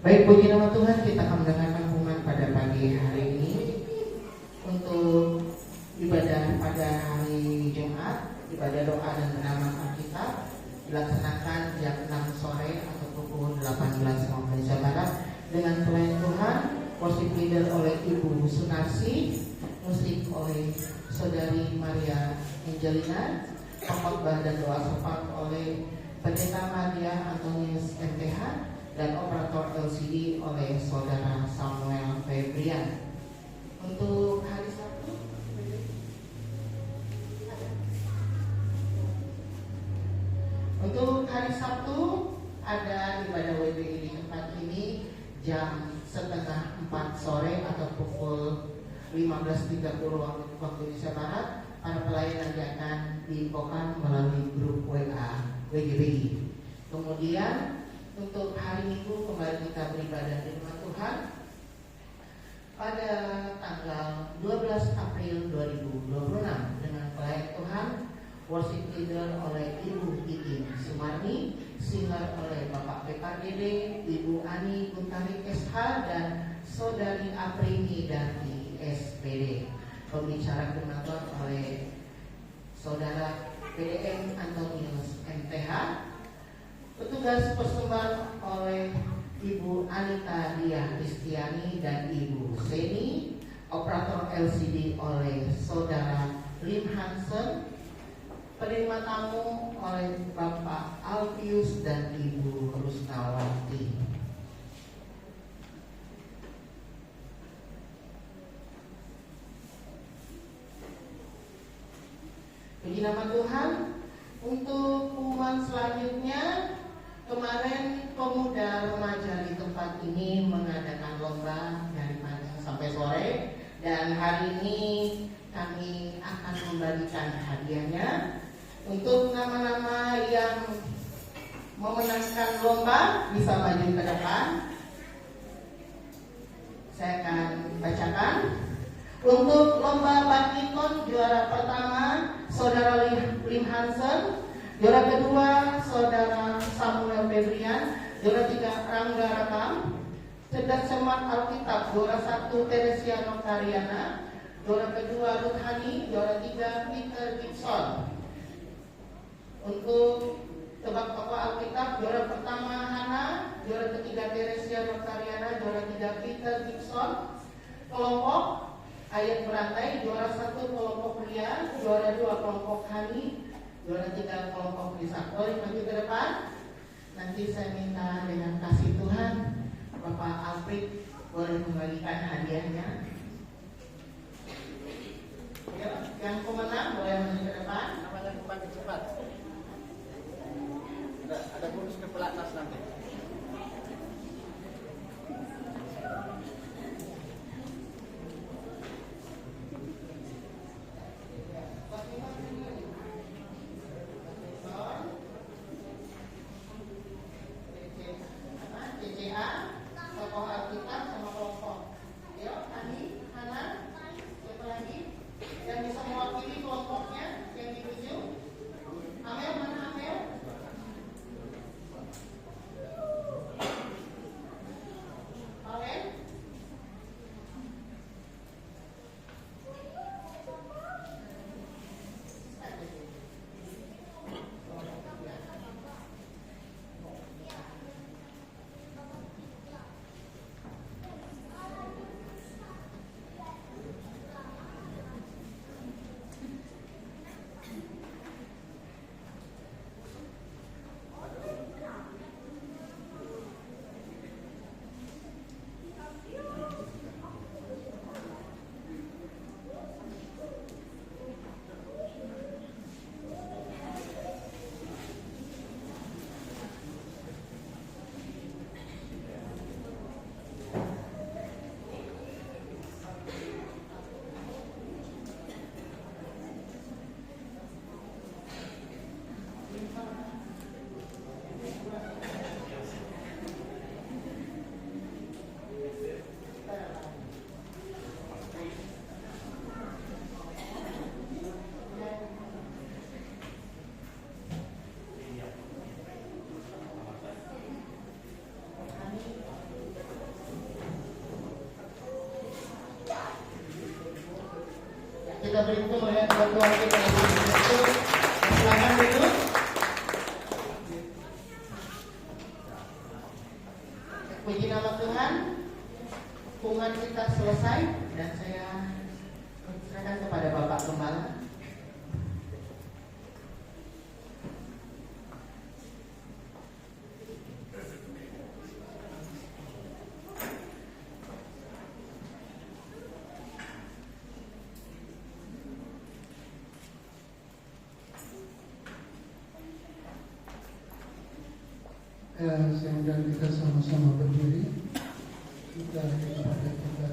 Baik, puji nama Tuhan, kita akan mendengarkan firman pada pagi hari ini. Untuk ibadah pada hari Jumat, ibadah doa dan renungan Alkitab dilaksanakan jam 6 sore atau pukul 18 waktu Indonesia Barat dengan pelayan Tuhan, worship leader oleh Ibu Sunarsi, musik oleh Saudari Maria Angelina, khotbah dan doa syafaat oleh Pendeta Maria Antonius MPH, dan operator LCD oleh Saudara Samuel Febrian. Untuk hari Sabtu, ada ibadah WBI di tempat ini jam setengah 4 sore atau pukul 15.30 waktu Indonesia Barat. Para pelayan nanti akan diinfokan melalui grup WA WGBI. Kemudian untuk hari Minggu kembali kita beribadah di rumah Tuhan pada tanggal 12 April 2026 dengan pelayan Tuhan, worship leader oleh Ibu Ikin Sumarni, singer oleh Bapak PKGD, Ibu Ani Guntari SH, dan Saudari Aprini dari SPD. Pembicara firman Tuhan oleh Saudara PDM Antonius MTH. Petugas persembahan oleh Ibu Anita Dia Kristiani dan Ibu Seni. Operator LCD oleh Saudara Lim Hansen. Penerima tamu oleh Bapak Alpius dan Ibu Rusnawati. Puji nama Tuhan. Untuk pengumuman selanjutnya, kemarin pemuda remaja di tempat ini mengadakan lomba dari pagi sampai sore, dan hari ini kami akan membagikan hadiahnya. Untuk nama-nama yang memenangkan lomba bisa maju ke depan. Saya akan bacakan. Untuk lomba badminton, juara pertama Saudara Lim Hansen, juara kedua Saudara Samuel Febrian, juara 3 Rangga Rakam. Cerdas Cermat Alkitab, juara 1 Teresia Notariana, juara kedua Ruth Hani, juara 3 Peter Gibson. Untuk tebak tokoh Alkitab, juara pertama Hana, juara ketiga Teresia Notariana, juara 3 Peter Gibson. Kelompok ayat berantai, juara 1 kelompok pria, juara 2 kelompok Hani, juara 3 kelompok Lisa. Boleh maju ke depan. Nanti saya minta dengan kasih Tuhan Bapak Alfred boleh membagikan hadiahnya. Ya, yang pemenang boleh maju ke depan. Namanya bukan cepat. Ada bonus ke pelatnas nanti. berhitung melihat Tuhan kita Yesus Kristus. Silakan duduk. Puji nama Tuhan. Hubungan kita selesai dan saya serahkan kepada Bapak Gembala. Sehingga kita sama-sama berdiri, kita kepada kita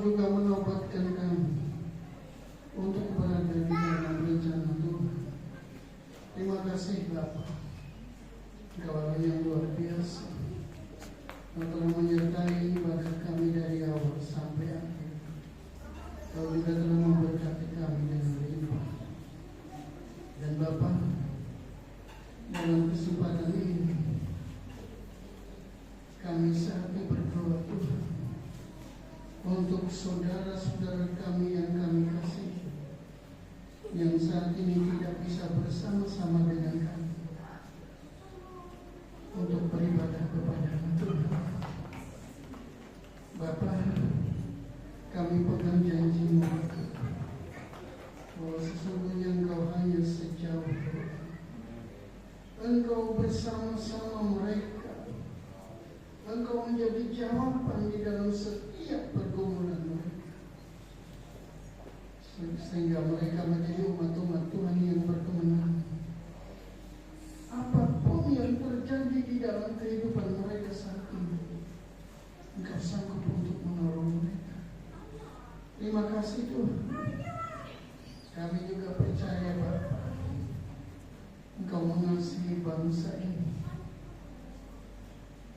juga menobatkan kami untuk berada di dalam rencana Tuhan. Terima kasih Bapa, Engkau Allah yang luar biasa. Engkau telah menyertai ibadah kami dari awal sampai akhir. Engkau juga telah memberkati kami dengan limpah. Dan Bapa, dalam kesempatan ini kami saatnya berdoa Tuhan untuk saudara-saudara kami yang kami kasih, yang saat ini tidak bisa bersama-sama dengan kami untuk beribadah kepada Tuhan. Bapa, kami pegang janji-Mu bahwa sesungguhnya Engkau hanya sejauh Engkau bersama-sama mereka. Engkau menjadi jawaban di dalam setiap pergumulan mereka, sehingga mereka menjadi umat-umat Tuhan yang berkemenangan. Apapun yang terjadi di dalam kehidupan mereka saat ini, Engkau sanggup untuk menolong mereka. Terima kasih Tuhan. Kami juga percaya Bapa, Engkau mengasihi bangsa ini.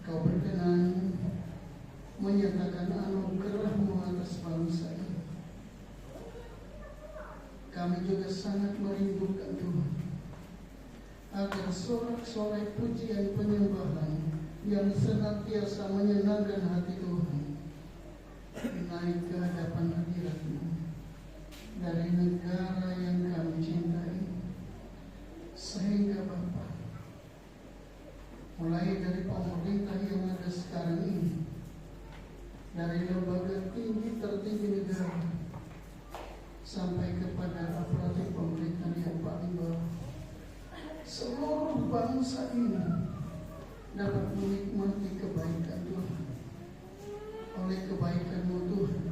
Engkau berkenan menyatakan anugerah-Mu atas bangsa ini. Kami juga sangat merindukan Tuhan, agar sorak-sorai pujian penyembahan yang senantiasa menyenangkan hati Tuhan naik ke hadapan hadirat-Mu dari negara yang kami cintai, sehingga Bapa, mulai dari pemerintah yang ada sekarang ini, dari lembaga tinggi tertinggi negara sampai kepada aparatur pemerintah yang paling bawah, seluruh bangsa ini dapat menikmati kebaikan Tuhan. Oleh kebaikan-Mu Tuhan,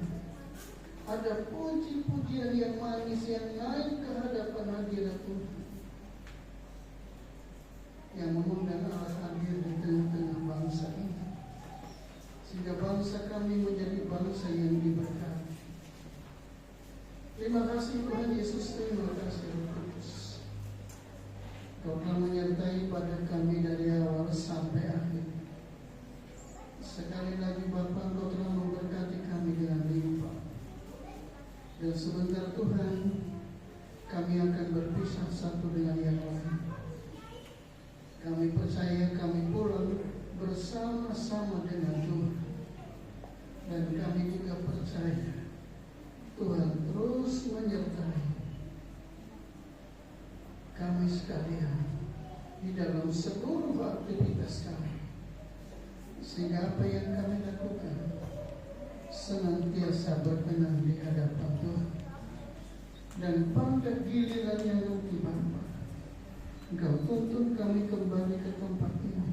ada puji-pujian yang manis yang naik ke hadapan hadirat Tuhan, yang mengundang Allah hadir di tengah-tengah bangsa ini, sehingga bangsa kami menjadi bangsa yang diberkati. Terima kasih Tuhan Yesus, terima kasih Roh Kudus. Kau telah menyertai pada kami dari awal sampai akhir. Sekali lagi Bapa, Engkau telah memberkati kami dengan limpah. Dan sebentar Tuhan, kami akan berpisah satu dengan yang lain. Kami percaya kami pulang bersama-sama dengan Tuhan. Dan kami juga percaya Tuhan terus menyertai kami sekalian di dalam seluruh aktivitas kami, sehingga apa yang kami lakukan senantiasa berkenan di hadapan Tuhan. Dan pada gilirannya nanti Bapa, Engkau tuntun kami kembali ke tempat ini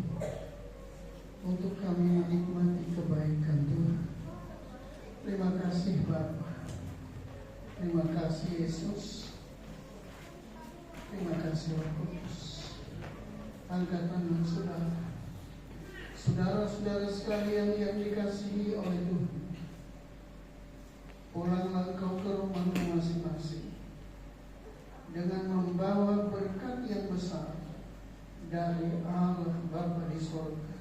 untuk kami menikmati kebaikan Tuhan. Terima kasih Bapa, terima kasih Yesus, terima kasih Roh Kudus. Angkat tangan saudara-saudara sekalian yang dikasihi oleh Tuhan. Pulanglah engkau ke rumahmu masing-masing dengan membawa berkat yang besar dari Allah Bapa di surga,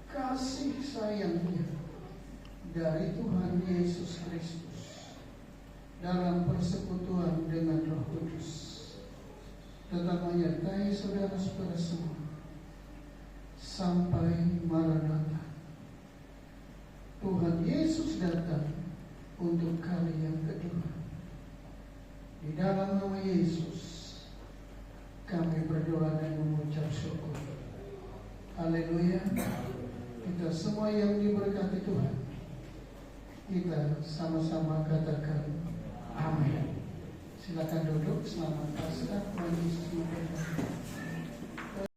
kasih sayangnya dari Tuhan Yesus Kristus dalam persekutuan dengan Roh Kudus tetap menyertai saudara-saudara semua sampai Maranatha. Tuhan Yesus datang untuk kali yang kedua. Di dalam nama Yesus kami berdoa dan mengucap syukur. Haleluya. Kita semua yang diberkati Tuhan, kita sama-sama katakan amin. Silakan duduk. Selamat Paskah. Tuhan Yesus memberkati.